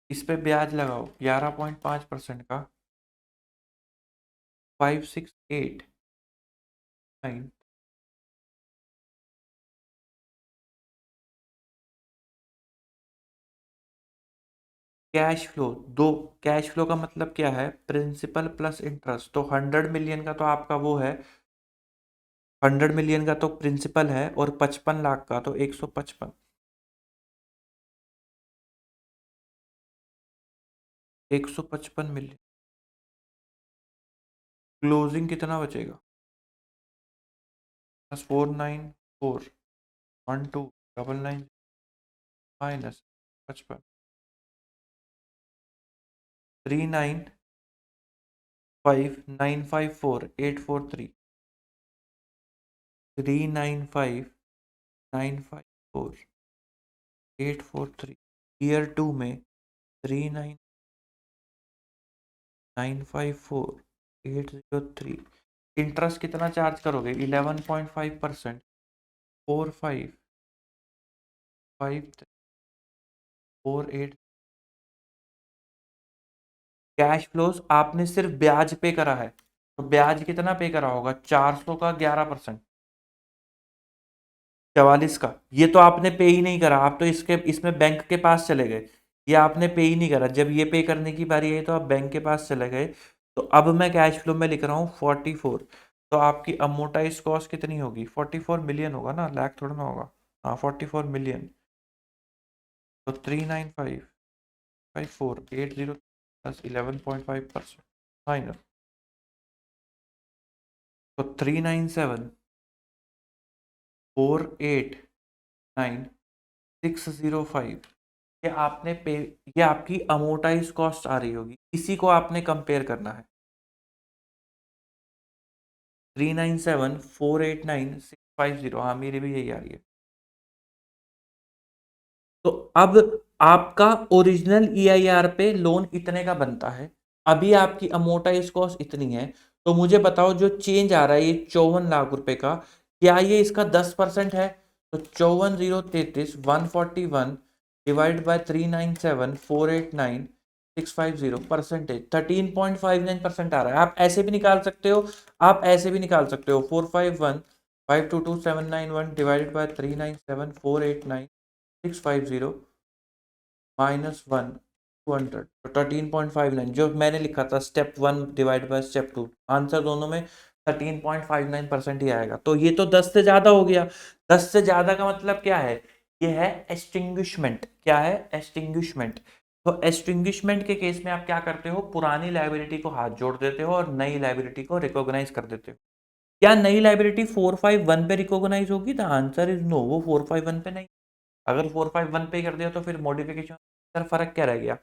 इस पे ब्याज लगाओ 11.5% का 5689। कैश फ्लो दो, कैश फ्लो का मतलब क्या है, प्रिंसिपल प्लस इंटरेस्ट। तो 100 मिलियन का तो आपका वो है, 100 मिलियन का तो प्रिंसिपल है, और 55 लाख का तो 155, 155 मिलियन। क्लोजिंग कितना बचेगा, 494129 माइनस 55, 395954843, 395954843। ईयर 2 में 39954,803। इंटरेस्ट कितना चार्ज करोगे, 11.5%, 455348। कैश फ्लोज आपने सिर्फ ब्याज पे करा है, तो ब्याज कितना पे करा होगा, 400 का 11%, 44 का। ये तो आपने पे ही नहीं करा, आप तो इसके इसमें बैंक के पास चले गए, ये आपने पे ही नहीं करा। जब ये पे करने की बारी आई तो आप बैंक के पास चले गए। तो अब मैं कैश फ्लो में लिख रहा हूँ 44। तो आपकी अमोटाइज कॉस्ट कितनी होगी, 44 मिलियन होगा ना, लाख थोड़ा ना होगा। हाँ 44 मिलियन। तो 39554,803 प्लस 11.5% माइनस, तो 397489605। ये आपने पे, ये आपकी अमोटाइज कॉस्ट आ रही होगी, इसी को आपने कंपेयर करना है। 397489650, हाँ मेरी भी यही आ रही है। तो अब आपका ओरिजिनल ईआईआर पे लोन इतने का बनता है, अभी आपकी अमोटाइज कॉस्ट इतनी है। तो मुझे बताओ जो चेंज आ रहा है ये 54 लाख रुपए का, क्या ये इसका 10% है। तो 54,033,141 डिवाइड बाय 397489650 परसेंटेज 13.59% आ रहा है। आप ऐसे भी निकाल सकते हो, आप ऐसे भी निकाल सकते हो, 451522791 डिवाइडेड बाय 397489650 -1 200, तो 13.59 जो मैंने लिखा था step 1 divide by step 2, answer दोनों में 13.59% ही आएगा। तो ये तो 10 से ज्यादा हो गया। 10 से ज्यादा का मतलब क्या है, ये है एक्सटिंग्विशमेंट। क्या है, एक्सटिंग्विशमेंट। तो एक्सटिंग्विशमेंट के केस में आप क्या करते हो, पुरानी लाइबिलिटी को हाथ जोड़ देते हो और नई लाइबिलिटी को रिकॉग्नाइज कर देते हो। क्या नई लाइबिलिटी 451 पे रिकॉग्नाइज होगी, द आंसर इज नो, वो 451 पे नहीं। अगर 451 पे कर दिया तो फिर मॉडिफिकेशन, सर फर्क क्या रह गया,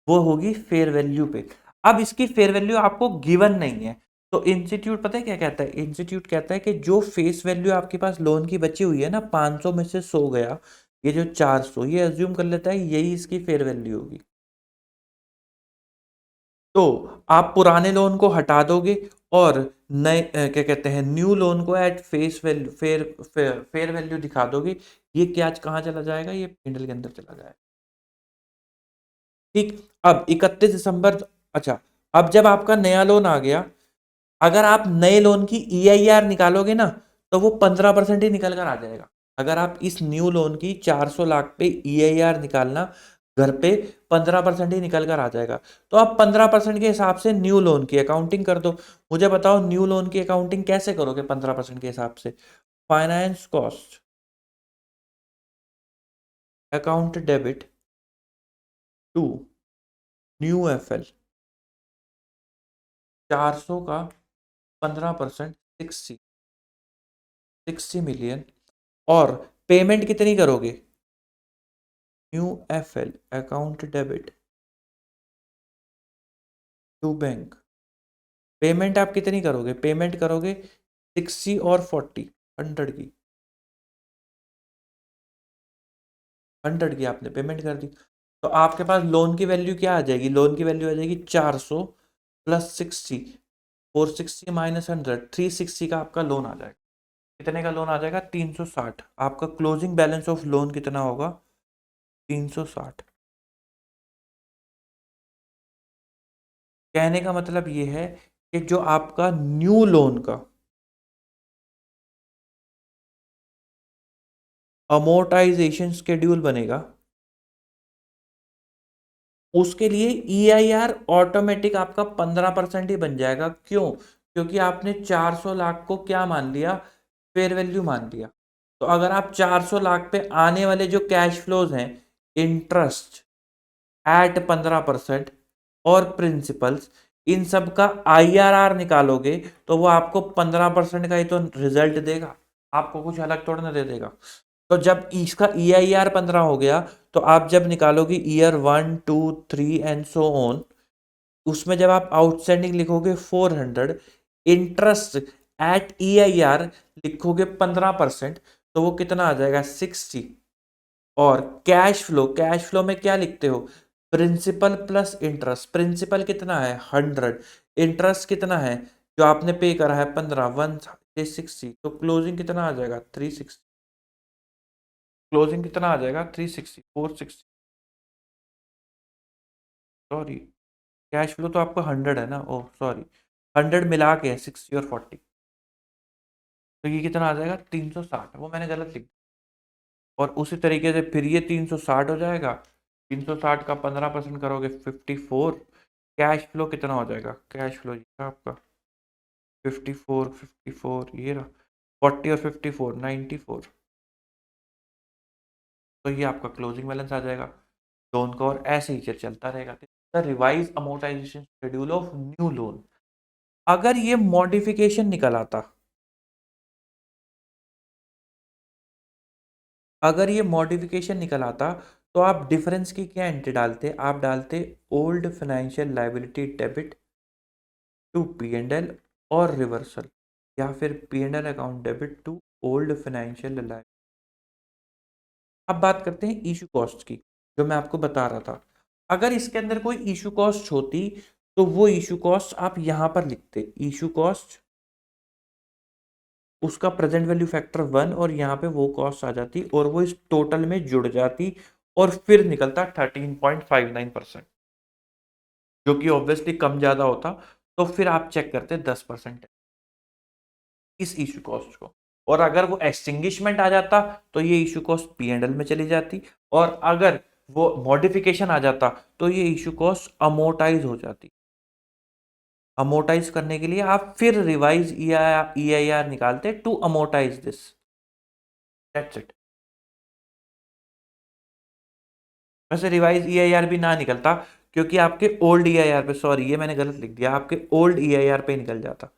वो होगी फेयर वैल्यू पे। अब इसकी फेयर वैल्यू आपको गिवन नहीं है, तो इंस्टीट्यूट पता है क्या कहता है, इंस्टीट्यूट कहता है कि जो फेस वैल्यू आपके पास लोन की बची हुई है ना, 500 में से 100 गया, ये जो 400, ये अज्यूम कर लेता है यही इसकी फेयर वैल्यू होगी। तो आप पुराने लोन को हटा दोगे और नए क्या कहते हैं, न्यू लोन को at face value, fair fair value दिखा दोगे। ये क्या कहाँ चला जाएगा, ये पिंडल के अंदर चला जाएगा। ठीक। अब 31 दिसंबर, अच्छा, अब जब आपका नया लोन आ गया, अगर आप नए लोन की ईआईआर निकालोगे ना, तो वो 15% ही निकल कर आ जाएगा। अगर आप इस न्यू लोन की 400 लाख पे ईआईआर निकालना, घर पे 15% ही निकल कर आ जाएगा। तो आप 15% के हिसाब से न्यू लोन की अकाउंटिंग कर दो। मुझे बताओ न्यू लोन की अकाउंटिंग कैसे करोगे 15% के हिसाब से। Finance cost account debit to new FL 400 का 15% 60 मिलियन। और पेमेंट कितनी करोगे? New FL account debit to bank, payment आप कितनी करोगे? पेमेंट करोगे 60 और 40, 100 की, 100 की आपने पेमेंट कर दी। तो आपके पास लोन की वैल्यू क्या आ जाएगी? लोन की वैल्यू आ जाएगी 400 प्लस 60, 460 माइनस 100, 360 का आपका लोन आ जाएगा। कितने का लोन आ जाएगा? 360। आपका क्लोजिंग बैलेंस ऑफ लोन कितना होगा? 360। कहने का मतलब ये है कि जो आपका न्यू लोन का अमोर्टाइजेशन शेड्यूल बनेगा, उसके लिए EIR ऑटोमेटिक आपका 15% ही बन जाएगा। क्यों? क्योंकि आपने 400 लाख को क्या मान लिया? फेयर वैल्यू मान लिया। तो अगर आप 400 लाख पे आने वाले जो कैश फ्लोज हैं, इंटरेस्ट एट 15% और प्रिंसिपल्स, इन सब का IRR निकालोगे तो वो आपको 15% का ही तो रिजल्ट देगा, आपको कुछ अलग थोड़ा ना दे देगा। तो जब इसका EIR 15 हो गया, तो आप जब निकालोगे ईयर 1 2 3 एंड सो ऑन, उसमें जब आप आउटस्टैंडिंग लिखोगे 400, इंटरेस्ट एट EIR लिखोगे 15%, तो वो कितना आ जाएगा? 60। और कैश फ्लो में क्या लिखते हो? Principal plus interest. प्रिंसिपल कितना है? 100। इंटरेस्ट कितना है जो आपने पे करा है? 15, 160। तो क्लोजिंग कितना आ जाएगा? 360। क्लोजिंग कितना आ जाएगा? 360, 460। सॉरी, कैश फ्लो तो आपका 100 है ना, ओह सॉरी, 100 मिला के है 60 और 40। तो ये कितना आ जाएगा? 360, वो मैंने गलत लिख दिया। और उसी तरीके से फिर ये 360 हो जाएगा। 360 का 15% करोगे 54। कैश फ्लो कितना हो जाएगा? कैश फ्लो ये रहा आपका 54, 54 ये रहा, 40 और 54 94। तो ये आपका क्लोजिंग बैलेंस आ जाएगा लोन का, और ऐसे ही चलता रहेगा। Revise amortisation schedule of new loan. अगर ये मॉडिफिकेशन निकल आता, अगर ये मॉडिफिकेशन निकल आता, तो आप डिफरेंस की क्या एंट्री डालते? आप डालते old financial liability debit to P&L और रिवर्सल, या फिर P&L account debit to old financial liability. अब बात करते हैं इशू कॉस्ट की, जो मैं आपको बता रहा था। अगर इसके अंदर कोई इशू कॉस्ट होती, तो वो इशू कॉस्ट आप यहां पर लिखते, इशू कॉस्ट, उसका प्रेजेंट वैल्यू फैक्टर 1, और यहाँ पे वो कॉस्ट आ जाती और वो इस टोटल में जुड़ जाती, और फिर निकलता 13.59%, जो कि ऑब्वियसली कम ज्यादा होता। तो फिर आप चेक करते 10% इस इशू कॉस्ट को। और अगर वो एक्सटिंग्विशमेंट आ जाता, तो ये इशू कॉस्ट P&L में चली जाती। और अगर वो मॉडिफिकेशन आ जाता, तो ये इशू कॉस्ट अमोर्टाइज हो जाती। अमोर्टाइज करने के लिए आप फिर रिवाइज EIR निकालते to amortise this. That's it. वैसे रिवाइज EIR भी ना निकलता, क्योंकि आपके ओल्ड EIR पे, सॉरी ये मैंने गलत लिख दिया, आपके ओल्ड EIR पे निकल जाता,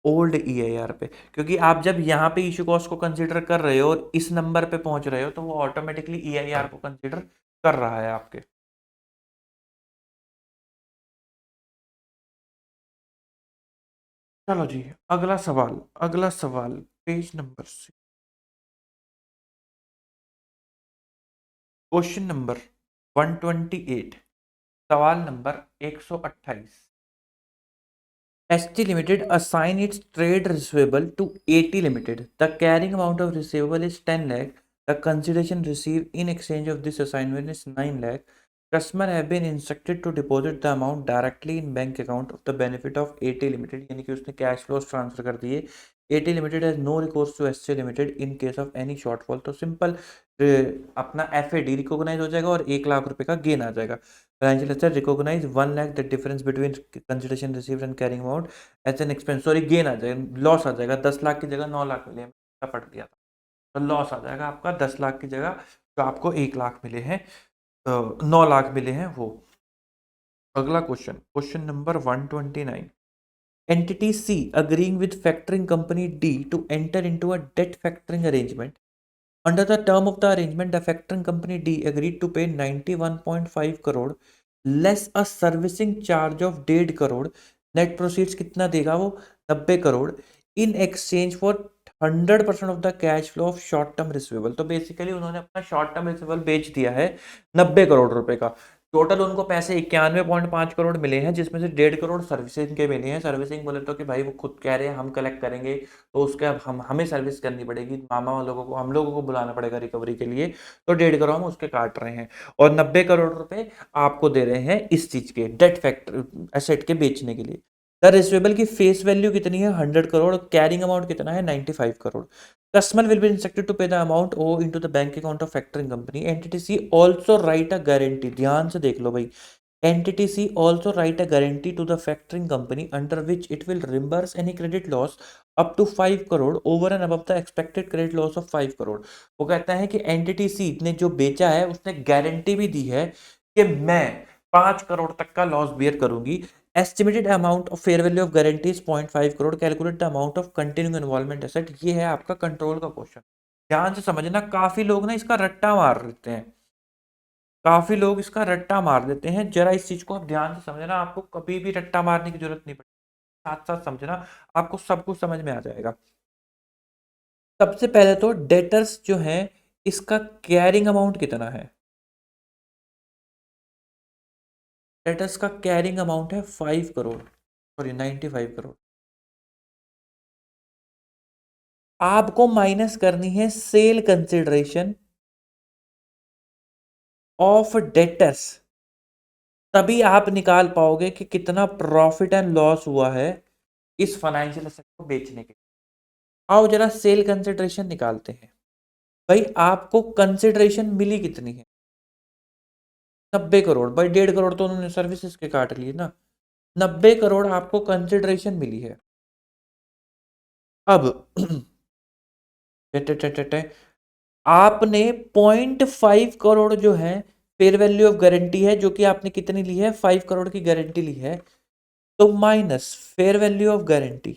ओल्ड EIR पे। क्योंकि आप जब यहाँ पे इशू कॉस्ट को कंसीडर कर रहे हो और इस नंबर पे पहुंच रहे हो, तो वो ऑटोमेटिकली EIR को कंसीडर कर रहा है आपके। चलो जी, अगला सवाल, अगला सवाल, पेज नंबर 6, क्वेश्चन नंबर 128, सवाल number 128। ST Limited assign its trade receivable to AT Limited. The carrying amount of receivable is 10 lakh. The consideration received in exchange of this assignment is 9 lakh. Customer have been instructed to deposit the amount directly in bank account of the benefit of AT Limited, यानी कि उसने cash flows transfer कर दिए। AT Limited has no recourse to ST Limited in case of any shortfall। तो simple अपना FAD recognise हो जाएगा और 1 लाख रुपए का गेन आ जाएगा। Financial asset recognise 1 lakh, the difference between consideration received and carrying amount as an expense. Sorry, gain आ जाएगा, लॉस आ जाएगा। 10 लाख की जगह 9 लाख मिले, पढ़ दिया था। तो लॉस आ जाएगा आपका 10 लाख की जगह जो आपको 1 लाख मिले हैं, 9 लाख मिले हैं वो। अगला question number 129। Entity C agreeing with factoring company D to enter into a debt factoring arrangement. Under the term of the arrangement, the factoring company D agreed to pay 91.5 crore less a servicing charge of 1.5 crore. Net proceeds कितना देगा वो? 90 crore in exchange for 100% of the cash flow of short term receivable. तो basically उन्होंने अपना short term receivable बेच दिया है 90 करोड़ रुपए का। टोटल उनको पैसे 91.5 करोड़ मिले हैं, जिसमें से 1.5 करोड़ सर्विसिंग के मिले हैं। सर्विसिंग बोले तो कि भाई वो खुद कह रहे हैं हम कलेक्ट करेंगे, तो उसके अब हमें सर्विस करनी पड़ेगी, मामा लोगों को, हम लोगों को बुलाना पड़ेगा रिकवरी के लिए, तो 1.5 करोड़ हम उसके काट रहे हैं और 90 करोड़ रुपए आपको दे रहे हैं इस चीज के डेट फैक्टर एसेट के बेचने के लिए। द रिसीवेबल की फेस वैल्यू कितनी है? 100 करोड़। कैरिंग अमाउंट कितना है? 95 crore. Customer will be instructed to pay the amount ओ into the bank account of factoring company. Entity C also write a guarantee, ध्यान से देख लो भाई, entity C also write a guarantee to the factoring company under which it will reimburse any credit loss up to 5 crore over and above the expected credit loss of 5 crore. वो कहता है कि entity सी ने जो बेचा है उसने गारंटी भी दी है कि मैं 5 करोड़ तक का लॉस बियर करूंगी। Estimated amount of fair value of guarantee is 0.5 crore. Calculate the amount of continuing involvement asset. ये है आपका कंट्रोल का क्वेश्चन। ध्यान से समझना, काफी लोग ना इसका रट्टा मार लेते हैं, काफी लोग इसका रट्टा मार देते हैं। जरा इस चीज को आप ध्यान से समझना, आपको कभी भी रट्टा मारने की जरूरत नहीं पड़ेगी, साथ साथ समझना, आपको सब कुछ समझ में आ जाएगा। सबसे पहले तो डेटर्स जो है इसका कैरिंग अमाउंट कितना है? डेटर्स का कैरिंग अमाउंट है 5 करोड़, सॉरी 95 करोड़। आपको माइनस करनी है सेल कंसिडरेशन ऑफ डेटर्स, तभी आप निकाल पाओगे कि कितना प्रॉफिट एंड लॉस हुआ है इस फाइनेंशियल एसेट को बेचने के। आओ जरा सेल कंसिडरेशन निकालते हैं। भाई आपको कंसिडरेशन मिली कितनी है? 90 करोड़। भाई 1.5 करोड़ तो उन्होंने सर्विसेज के काट लिए ना, 90 करोड़ आपको कंसिडरेशन मिली है। अब आपने 0.5 करोड़ जो है फेयर वैल्यू ऑफ गारंटी है, जो कि आपने कितनी ली है? 5 करोड़ की गारंटी ली है, तो minus fair value of guarantee.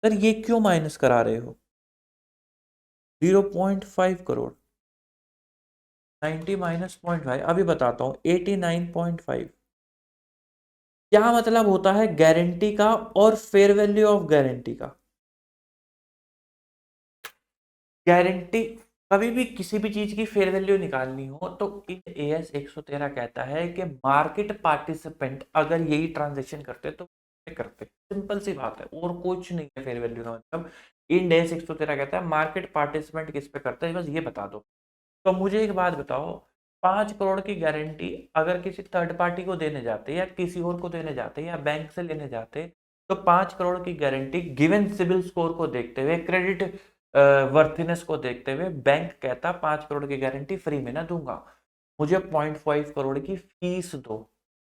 Sir ये क्यों माइनस करा रहे हो? 0.5 करोड़, 90 माइनस 0.5, अभी बताता हूं, 89.5। क्या मतलब होता है गारंटी का और फेयर वैल्यू ऑफ गारंटी का? गारंटी, कभी भी किसी भी चीज की फेयर वैल्यू निकालनी हो तो इन एएस 113 कहता है कि मार्केट पार्टिसिपेंट अगर यही ट्रांजेक्शन करते तो करते, सिंपल सी बात है, और कुछ नहीं है फेयर वैल्यू का मतलब। इन एएस 113 कहता है मार्केट पार्टिसिपेंट किस पे करता है, बस ये बता दो। तो मुझे एक बात बताओ, 5 करोड़ की गारंटी अगर किसी थर्ड पार्टी को देने जाते या किसी और को देने जाते या बैंक से लेने जाते, तो 5 करोड़ की गारंटी गिवन सिविल स्कोर को देखते हुए, क्रेडिट वर्थीनेस को देखते हुए, बैंक कहता 5 करोड़ की गारंटी फ्री में ना दूंगा, मुझे 0.5 करोड़ की फीस दो।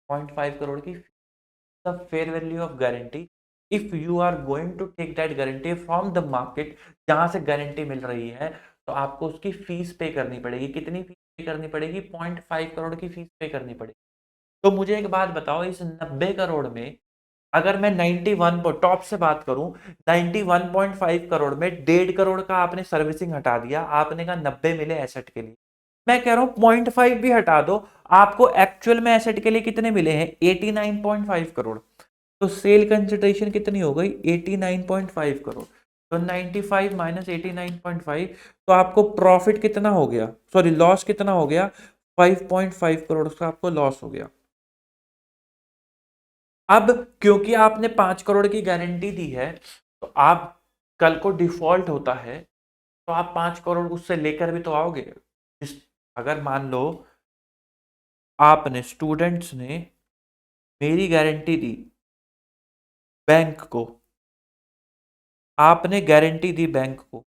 0.5 करोड़ की the fair value of guarantee if you are going to take that guarantee from the market, जहां से गारंटी मिल रही है, तो आपको उसकी फीस पे करनी पड़ेगी। कितनी फीस पे करनी पड़ेगी? 0.5 करोड़ की फीस पे करनी पड़ेगी। तो मुझे एक बात बताओ, इस 90 करोड़ में अगर मैं 91 पर टॉप से बात करूं, 91.5 करोड़ में 1.5 करोड़ का आपने सर्विसिंग हटा दिया, आपने कहा 90 मिले एसेट के लिए। मैं कह रहा हूं 0.5 भी हटा दो, आपको एक्चुअल में एसेट के लिए कितने मिले हैं? 89.5 करोड़। तो सेल कंसिडरेशन कितनी हो गई? 89.5 करोड़। तो 95 माइनस 89.5, तो आपको प्रॉफिट कितना हो गया, सॉरी लॉस कितना हो गया? 5.5 करोड़ का आपको लॉस हो गया। अब क्योंकि आपने 5 करोड़ की गारंटी दी है, तो आप कल को डिफॉल्ट होता है तो आप 5 करोड़ उससे लेकर भी तो आओगे। अगर मान लो आपने, स्टूडेंट्स ने मेरी गारंटी दी बैंक को, आपने गारंटी दी बैंक को,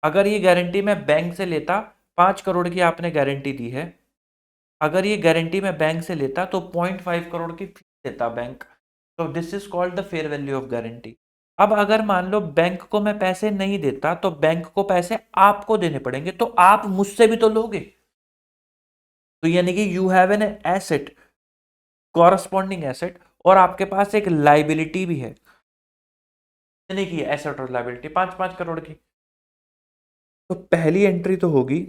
अगर ये गारंटी मैं बैंक से लेता, 5 करोड़ की आपने गारंटी दी है, अगर ये गारंटी मैं बैंक से लेता तो 0.5 करोड़ की फीस देता बैंक। तो this is called the fair value of guarantee. अब अगर मान लो बैंक को मैं पैसे नहीं देता तो बैंक को पैसे आपको देने पड़ेंगे, तो आप मुझसे भी तो लोगे। तो यानी कि you have an asset, corresponding asset, और आपके पास एक लाइबिलिटी भी है। यानी कि एसेट और लाइबिलिटी 5-5 करोड़ की। तो पहली एंट्री तो होगी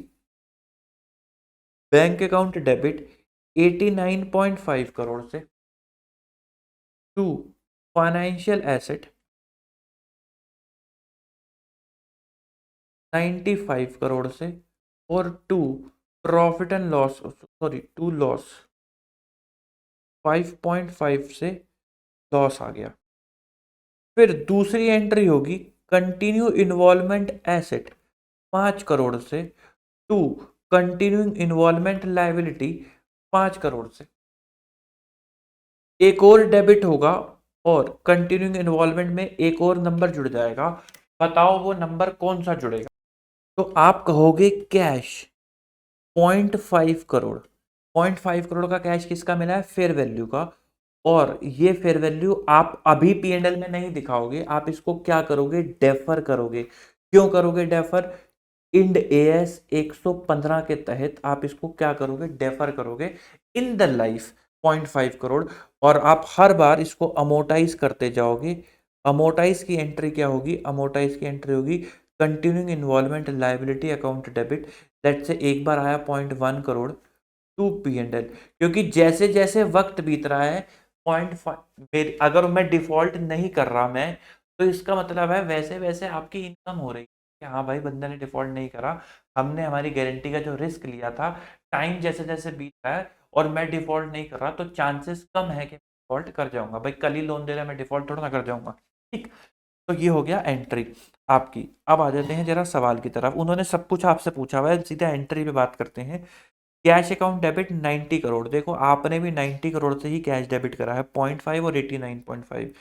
बैंक अकाउंट डेबिट 89.5 करोड़ से, टू फाइनेंशियल एसेट 95 करोड़ से, और to profit and loss, sorry to loss 5.5 से लॉस आ गया। फिर दूसरी एंट्री होगी कंटिन्यू इन्वॉल्वमेंट एसेट 5 करोड़ से, to continuing involvement liability 5 crore से। एक और डेबिट होगा और कंटिन्यूइंग इन्वॉल्वमेंट में एक और नंबर जुड़ जाएगा। बताओ वो नंबर कौन सा जुड़ेगा? तो आप कहोगे कैश 0.5 करोड़। 0.5 करोड़ का कैश किसका मिला है? फेयर वैल्यू का। और ये फेयर वैल्यू आप अभी पीएनएल में नहीं दिखाओगे, आप इसको क्या करोगे? डेफर करोगे। क्यों करोगे डेफर? इंड एएस 115 के तहत आप इसको क्या करोगे? डेफर करोगे इन द लाइफ 0.5 करोड़, और आप हर बार इसको अमोटाइज करते जाओगे। अमोटाइज की एंट्री क्या होगी? अमोटाइज की एंट्री होगी continuing involvement liability account debit. Let's say एक बार आया 0.1 crore to P and L, क्योंकि जैसे जैसे वक्त बीत रहा है 0.5, अगर मैं डिफॉल्ट नहीं कर रहा मैं, तो इसका मतलब है वैसे वैसे आपकी इनकम हो रही है कि हाँ भाई बंदे ने डिफॉल्ट नहीं करा, हमने हमारी गारंटी का जो रिस्क लिया था, टाइम जैसे जैसे बीत रहा है और मैं डिफॉल्ट नहीं कर रहा, तो चांसेस कम है कि डिफॉल्ट कर जाऊंगा। भाई कल ही लोन दे रहा है, मैं डिफॉल्ट थोड़ा ना कर जाऊंगा। ठीक। तो ये हो गया एंट्री आपकी। अब आ जाते हैं जरा सवाल की तरफ। उन्होंने सब कुछ आपसे पूछा हुआ है, सीधा एंट्री पे बात करते हैं। Cash account debit 90 crore. देखो आपने भी 90 करोड़ से ही कैश डेबिट करा है, 0.5 और 89.5।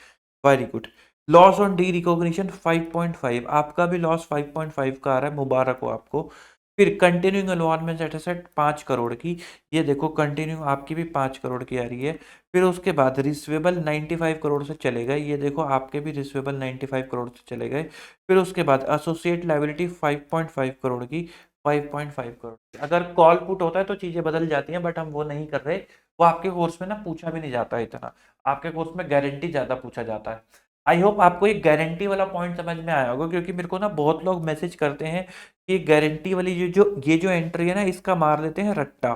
Very good. Loss on D recognition 5.5, आपका भी लॉस 5.5 का आ रहा है, मुबारक हो आपको। फिर कंटिन्यूइंग इन्वॉल्वमेंट एसेट 5 करोड़ की, ये देखो कंटिन्यू आपकी भी 5 करोड़ की आ रही है। फिर उसके बाद रिसीवेबल 95 करोड़ से चले गए, ये देखो आपके भी रिसीवेबल 95 करोड़ से चले गए। फिर उसके बाद एसोसिएट लायबिलिटी 5.5 करोड़ की, 5.5 करोड़। अगर कॉल पुट होता है तो चीजें बदल जाती हैं, बट हम वो नहीं कर रहे। वो आपके कोर्स में ना पूछा भी नहीं जाता है इतना, आपके कोर्स में गारंटी ज्यादा पूछा जाता है। आई होप आपको एक गारंटी वाला पॉइंट समझ में आया होगा, क्योंकि मेरे को ना बहुत लोग मैसेज करते हैं कि गारंटी वाली ये जो एंट्री है ना, इसका मार देते हैं रट्टा,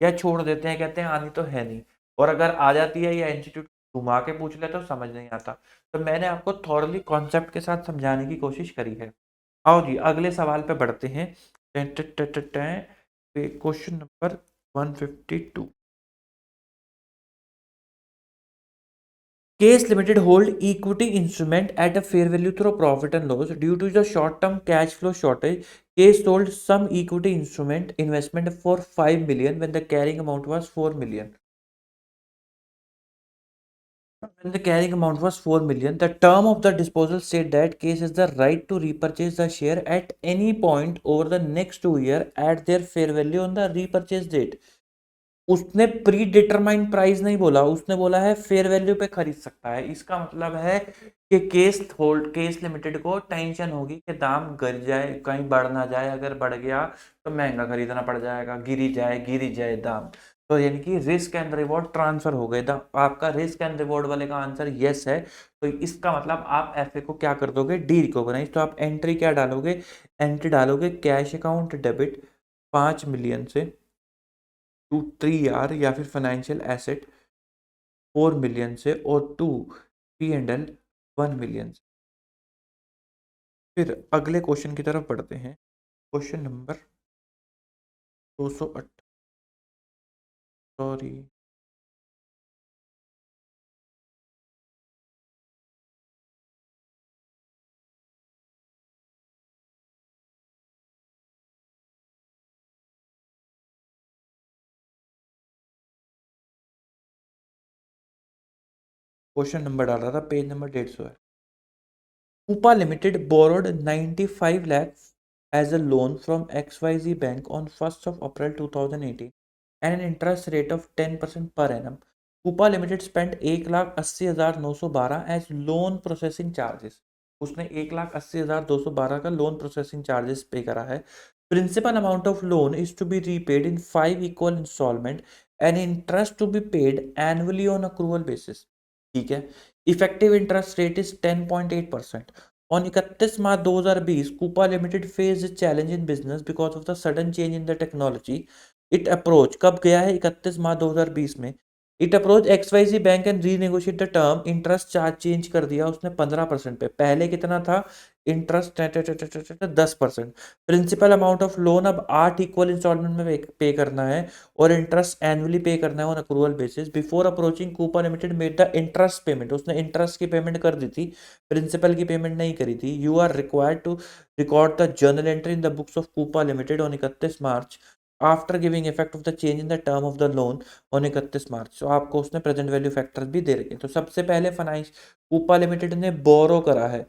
या छोड़ देते हैं, कहते हैं आनी तो है नहीं, और अगर आ जाती है या इंस्टीट्यूट घुमा के पूछ ले तो समझ नहीं आता। तो मैंने आपको थॉरली कॉन्सेप्ट के साथ समझाने की कोशिश करी है। आओ जी अगले सवाल पे बढ़ते हैं। Question number 152। Case Limited hold equity instrument at a fair value through profit and loss due to the short-term cash flow shortage. Case sold some equity instrument investment for 5 million when the carrying amount was 4 million. When the carrying amount was 4 million, the term of the disposal said that Case has the right to repurchase the share at any point over the next 2 years at their fair value on the repurchase date. उसने pre determined price नहीं बोला, उसने बोला है fair value पे खरीद सकता है। इसका मतलब है कि केस लिमिटेड को टेंशन होगी कि दाम गिर जाए, कहीं बढ़ ना जाए, अगर बढ़ गया तो महंगा खरीदना पड़ जाएगा, गिरी जाए दाम। तो यानी कि रिस्क एंड रिवॉर्ड ट्रांसफर हो गए। आपका रिस्क एंड रिवॉर्ड वाले का आंसर यस है। तो इसका मतलब आप एफए को क्या कर दोगे? Derecognise. तो आप एंट्री क्या डालोगे? एंट्री डालोगे कैश अकाउंट डेबिट 5 मिलियन से टू 3 आर, या फिर फाइनेंशियल एसेट 4 मिलियन से, और to P and L 1 million से। फिर अगले क्वेश्चन की तरफ बढ़ते हैं। Question number 208, sorry question number डाल रहा था, पेज नंबर 150 है। Coupa Limited borrowed 95 lakhs as a loan from XYZ Bank on 1st of April 2018 and an interest rate of 10% per annum. Coupa Limited spent 1,80,912 as loan processing charges. उसने 1,80,212 का loan processing charges pay करा है। Principal amount of loan is to be repaid in 5 equal instalment and interest to be paid annually on accrual basis. ठीक है। Effective interest rate is 10.8%। On 31 March 2020 कूपा limited face challenge in business because of the sudden change in the technology. It approach कब गया है 31 March 2020 में। It approach XYZ bank and renegotiate the term. Interest charge change कर दिया उसने 15% पे। पहले कितना था interest? 10%। Principal amount of loan अब 8 इक्वल इंस्टॉलमेंट में पे करना है और इंटरेस्ट एनुअली पे करना है on accrual basis. Before approaching कूपा limited made the interest payment. उसने इंटरेस्ट की पेमेंट कर दी थी, प्रिंसिपल की पेमेंट नहीं करी थी। You are required to record the journal entry in the books of कूपा limited on 31 March after giving effect of the change in the term of the loan on 31 March. तो आपको उसने present value factors भी दे रखे हैं। तो सबसे पहले फाइनेंस कूपा लिमिटेड ने बोरो करा है।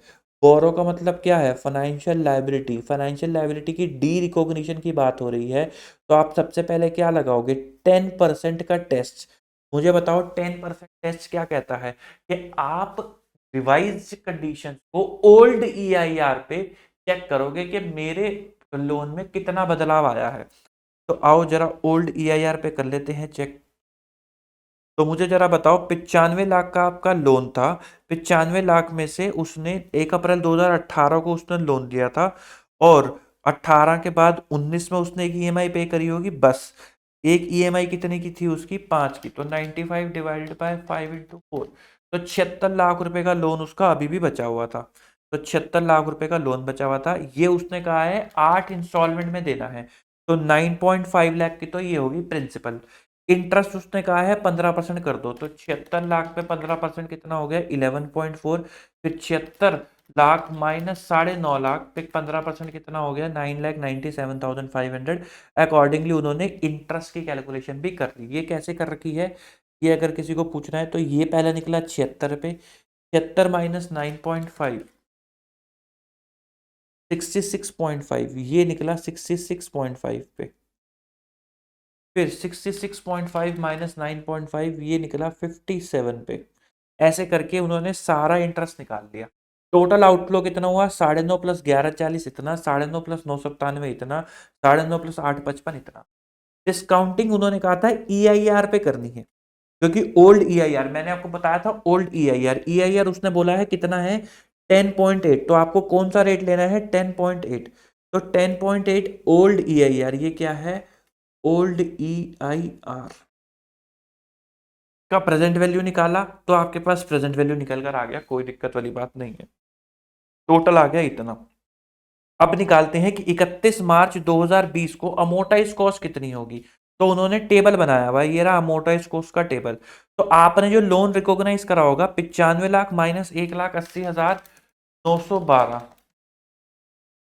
बोरो का मतलब क्या है? Financial liability. फाइनेंशियल लायबिलिटी की डी रिकॉग्निशन की बात हो रही है। तो आप सबसे पहले क्या लगाओगे? 10% का टेस्ट। मुझे बताओ 10% टेस्ट क्या कहता है? कि आप रिवाइज कंडीशन को ओल्ड EIR पे चेक करोगे कि मेरे लोन में कितना बदलाव आया है। तो आओ जरा ओल्ड EIR पे कर लेते हैं चेक। तो मुझे जरा बताओ 95 लाख का आपका लोन था। 95 लाख में से उसने 1 अप्रैल 2018 को उसने लोन लिया था और 18 के बाद 19 में उसने एक EMI पे करी होगी बस। एक EMI कितने की थी उसकी? 5 की। तो 95 डिवाइडेड बाय 5 into 4, तो 76 लाख रुपए का लोन उसका अभी भी बचा हुआ था। तो 76 लाख रुपए का लोन बचा हुआ था। ये उसने कहा है 8 इंस्टॉलमेंट में देना है। तो 9.5 लाख की तो ये होगी प्रिंसिपल। इंटरेस्ट उसने कहा है 15% कर दो। तो 76 लाख पे 15% कितना हो गया? 11.4। फिर 76 लाख माइनस 9.5 लाख पे 15% कितना हो गया? 9,97,500। अकॉर्डिंगली उन्होंने इंटरेस्ट की कैलकुलेशन भी कर ली। ये कैसे कर रखी है? ये अगर किसी को पूछना है तो ये पहला निकला 76 पे, 76 माइनस 9.5 66.5, ये निकला 66.5 पे। फिर 66.5 माइनस 9.5 ये निकला 57 पे। ऐसे करके उन्होंने सारा इंटरेस्ट निकाल लिया। टोटल आउटफ्लो कितना हुआ? 9.5 प्लस 11.40 इतना, 9.5 प्लस 997 इतना, 9.5 प्लस 855 इतना। डिस्काउंटिंग उन्होंने कहा था EIR पे करनी है, क्योंकि ओल्ड EIR मैंने आपको बताया था। ओल्ड EIR उसने बोला है कितना है? 10.8। तो आपको कौन सा रेट लेना है? 10.8। तो 10.8 ओल्ड EIR, ये क्या है? ओल्ड EIR का प्रेजेंट वैल्यू निकाला तो आपके पास प्रेजेंट वैल्यू निकल कर आ गया। कोई दिक्कत वाली बात नहीं है। टोटल आ गया इतना। अब निकालते हैं कि 31 मार्च 2020 को अमोर्टाइज कॉस्ट कितनी होगी। तो उन्होंने टेबल बनाया हुआ है, ये रहा अमोर्टाइज कॉस्ट का टेबल। तो आपने जो लोन रिकॉग्नाइज करा होगा 95 लाख माइनस 1,80,912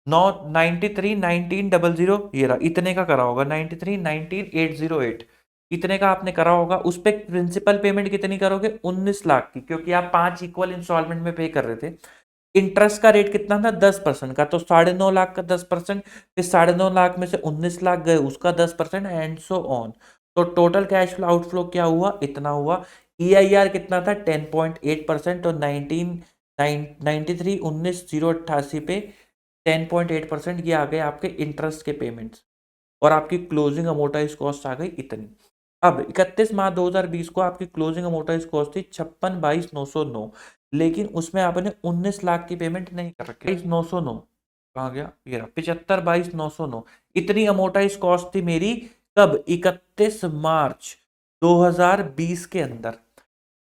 93,19,000, ये रहा इतने का करा होगा। 93,19,808 इतने का आपने करा होगा। उस पे प्रिंसिपल पेमेंट कितनी करोगे? 19 लाख की, क्योंकि आप 5 इक्वल इंस्टॉलमेंट में पे कर रहे थे। इंटरेस्ट का रेट कितना था? 10% का। तो 9.5 लाख का 10%, फिर 9.5 लाख में से 19 लाख गए उसका 10% एंड सो ऑन। तो टोटल कैश फ्लो आउटफ्लो क्या हुआ? इतना हुआ। EIR कितना था? 10.8%। और 19,088 पे 10.8% ये आ गए आपके इंटरेस्ट के पेमेंट्स। और आपकी क्लोजिंग अमोर्टाइज कॉस्ट आ गई इतनी। अब 31 मार्च 2020 को आपकी क्लोजिंग अमोर्टाइज कॉस्ट थी 56,22,909, लेकिन उसमें आपने 19 लाख की पेमेंट नहीं कर रखी। 22,909 कहाँ गया? ये रहा 75,22,909। इतनी अमोर्टाइज कॉस्ट थी मेरी कब? 31 मार्च 2020 के अंदर।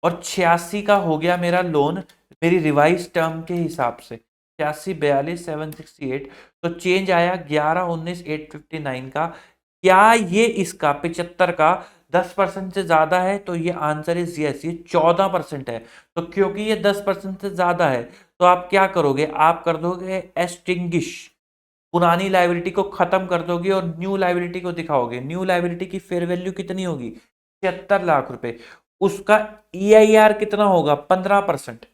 और 86 का हो गया मेरा लोन मेरी रिवाइज टर्म के हिसाब से। 86,42,768। तो चेंज आया 11,19,859 का। क्या ये इसका 75 का 10% से ज्यादा है? तो ये आंसर इज यस, ये 14% है। तो क्योंकि ये 10% से ज्यादा है तो आप क्या करोगे? आप कर दोगे एक्सटिंग्विश, पुरानी लाइबिलिटी को खत्म कर दोगे और न्यू लाइबिलिटी को दिखाओगे। न्यू लाइबिलिटी की फेयर वैल्यू कितनी होगी? 76 लाख रुपए। उसका EIR कितना होगा? 15%।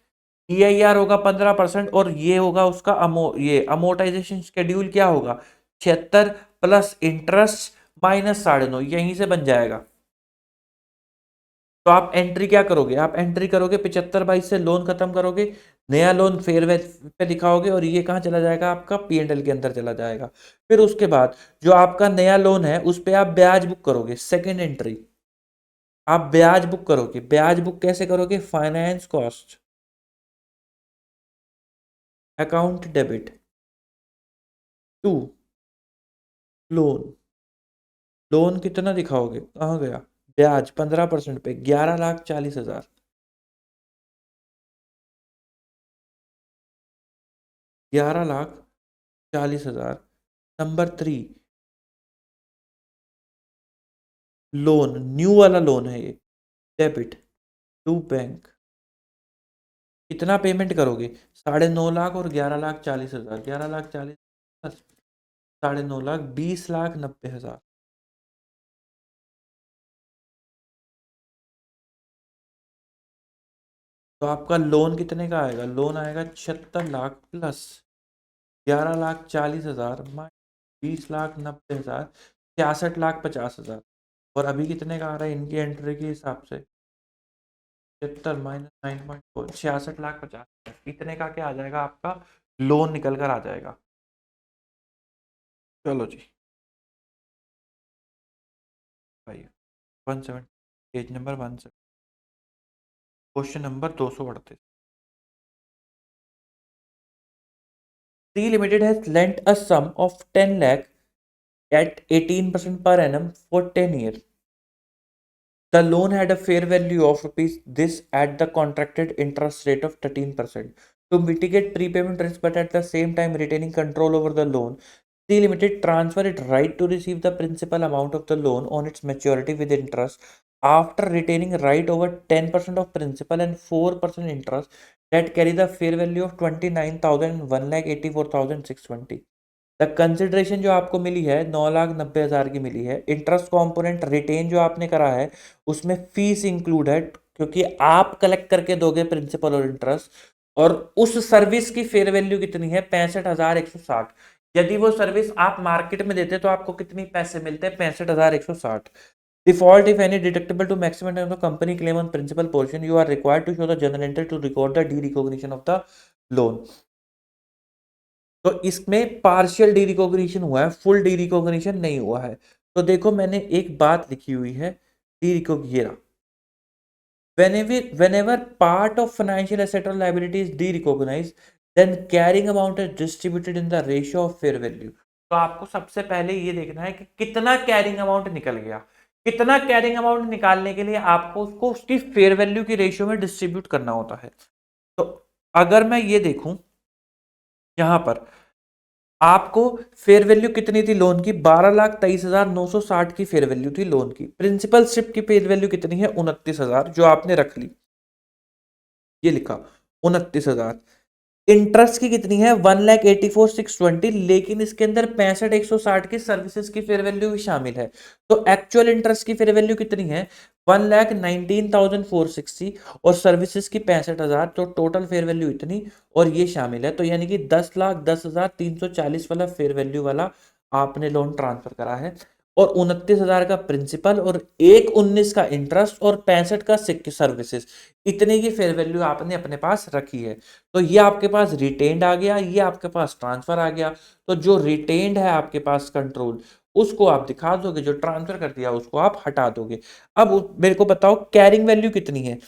EIR होगा 15% और ये होगा उसका ये अमोर्टाइजेशन शेड्यूल क्या होगा? 76 प्लस इंटरेस्ट माइनस 9.5, यहीं से बन जाएगा। तो आप एंट्री क्या करोगे? आप एंट्री करोगे 75/22 से लोन खत्म करोगे, नया लोन फेयर वैल्यू पे दिखाओगे और ये कहाँ चला जाएगा, आपका P&L के अंदर चला जाएगा। फिर उसके बाद जो आपका नया लोन है उस पे आप ब्याज बुक करोगे, सेकेंड एंट्री आप ब्याज बुक करोगे। ब्याज बुक कैसे करोगे, finance cost account debit to loan. Loan कितना दिखाओगे, कहाँ गया, ब्याज 15% पे 11,40,000, 11,40,000। नंबर 3, लोन न्यू वाला लोन है ये, डेबिट टू बैंक। कितना पेमेंट करोगे, 9.5 लाख और 11,40,000, 11,40,000 9.5 लाख 20,90,000। तो आपका लोन कितने का आएगा, लोन आएगा 76 लाख प्लस 11,40,000 20,90,000, 66,50,000। और अभी कितने का आ रहा है इनकी एंट्री के हिसाब से, 76 माइनस 9.4, 66,50,000। इतने का क्या आ जाएगा, आपका लोन निकल कर आ जाएगा। चलो जी भाई, 170, page number 170, question number 238। T Limited has lent a sum of 10 lakh at 18% per annum for 10 years. The loan had a fair value of rupees this at the contracted interest rate of 13%. To mitigate prepayment risk but at the same time retaining control over the loan, T Limited transfer its right to receive the principal amount of the loan on its maturity with interest after retaining right over 10% of principal and 4% interest that carry the fair value of 29,000 and 1,84,620. The consideration जो आपको मिली है 9,90,000 की मिली है। Interest component retain जो आपने करा है उसमें फीस इंक्लूड है, क्योंकि आप कलेक्ट करके दोगे प्रिंसिपल और इंटरेस्ट। और उस सर्विस की फेयर वैल्यू कितनी है, 65,160। यदि वो सर्विस आप मार्केट में देते तो आपको कितनी पैसे मिलते हैं, 65,160। Default if any deductible to maximum company claim on principal portion, you are required to show the general entry to record the derecognition of the loan. तो इसमें पार्शियल डी रिकॉग्निशन हुआ है, फुल डी रिकॉग्निशन नहीं हुआ है। तो देखो मैंने एक बात लिखी हुई है, D recognition whenever part of financial asset or liability is de-recognized, then carrying amount is distributed in the ratio of fair value। तो आपको सबसे पहले ये देखना है कि कितना कैरिंग अमाउंट निकल गया। कितना कैरिंग अमाउंट निकालने के लिए आपको उसको उसकी फेयर वैल्यू की रेशियो में डिस्ट्रीब्यूट करना होता है। तो अगर मैं ये देखूं यहां पर, आपको फेयर वैल्यू कितनी थी लोन की, 12,23,960 की फेयर वैल्यू थी लोन की। प्रिंसिपल शिप की फेयर वैल्यू कितनी है, 29,000, जो आपने रख ली, ये लिखा 29,000। इंटरेस्ट की कितनी है, 1,84,620, लेकिन इसके अंदर 65,160 की सर्विसेज की फेयर वैल्यू भी शामिल है। तो एक्चुअल इंटरेस्ट की फेयर वैल्यू कितनी है, 1,19,460 और सर्विसेज की 65,000, तो टोटल फेयर वैल्यू इतनी और ये शामिल है। तो यानी कि 10,10,340 वाला फेयर वैल्यू वाला आपने लोन ट्रांसफर करा है, और 29,000 का प्रिंसिपल और 1,19 का इंटरेस्ट और 65 का सर्विसेज, इतने की फेयर वैल्यू आपने अपने पास रखी है। तो ये आपके पास रिटेन्ड आ गया, ये आपके पास ट्रांसफर आ गया। तो जो रिटेन्ड है आपके पास कंट्रोल, उसको आप दिखा दोगे, जो ट्रांसफर कर दिया उसको आप हटा दोगे। अब मेरे को बताओ कैरिंग वैल्यू कितनी है,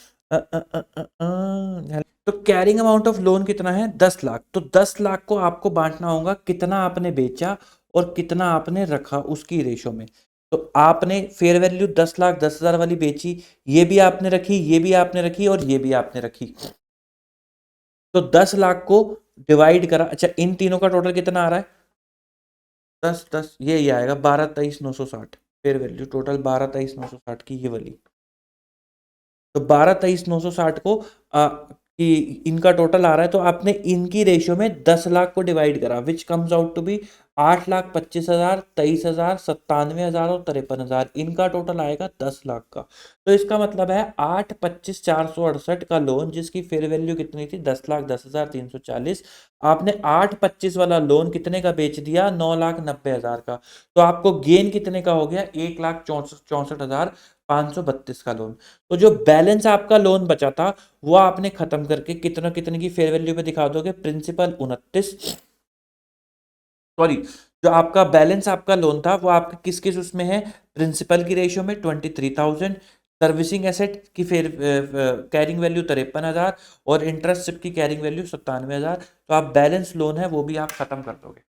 तो कैरिंग अमाउंट ऑफ लोन कितना है, 10 लाख। तो 10 लाख को आपको बांटना होगा, कितना आपने बेचा और कितना आपने रखा उसकी रेशो में। तो आपने फेयर वैल्यू 10,00,000 10,000 वाली बेची, ये भी आपने रखी, ये भी आपने रखी और ये भी आपने रखी। तो 10,00,000 को डिवाइड करा, अच्छा इन तीनों का टोटल कितना आ रहा है, 10 10 ये आएगा 12,23,960। फेयर वैल्यू टोटल 12,23,960 की ये वाली। तो 12,23,960 को कि इनका टोटल आ रहा है, तो आपने इनकी रेशियो में 10,00,000 को डिवाइड करा, which comes out to be 8,25,000, 23,000, 97,000 और 53,000। इनका टोटल आएगा 10,00,000 का। तो इसका मतलब है 8,25,468 का लोन, जिसकी फेयर वैल्यू कितनी थी, 10,10,340। आपने 8,25 वाला लोन कितने का बेच दिया, 9,90,000 का। तो आपको गेन कितने का हो गया, 1,64,64,500 532 का लोन। तो जो बैलेंस आपका लोन बचा था वो आपने खत्म करके कितना कितने की फेयर वैल्यू पे दिखा दोगे, प्रिंसिपल 29, सॉरी, जो आपका बैलेंस आपका लोन था वो आपका किस किस उसमें है, प्रिंसिपल की रेशियो में 23,000, सर्विसिंग एसेट की फेयर कैरिंग वैल्यू 53,000 और इंटरेस्ट की कैरिंग वैल्यू 97,000। तो आप बैलेंस लोन है वो भी आप खत्म कर दोगे।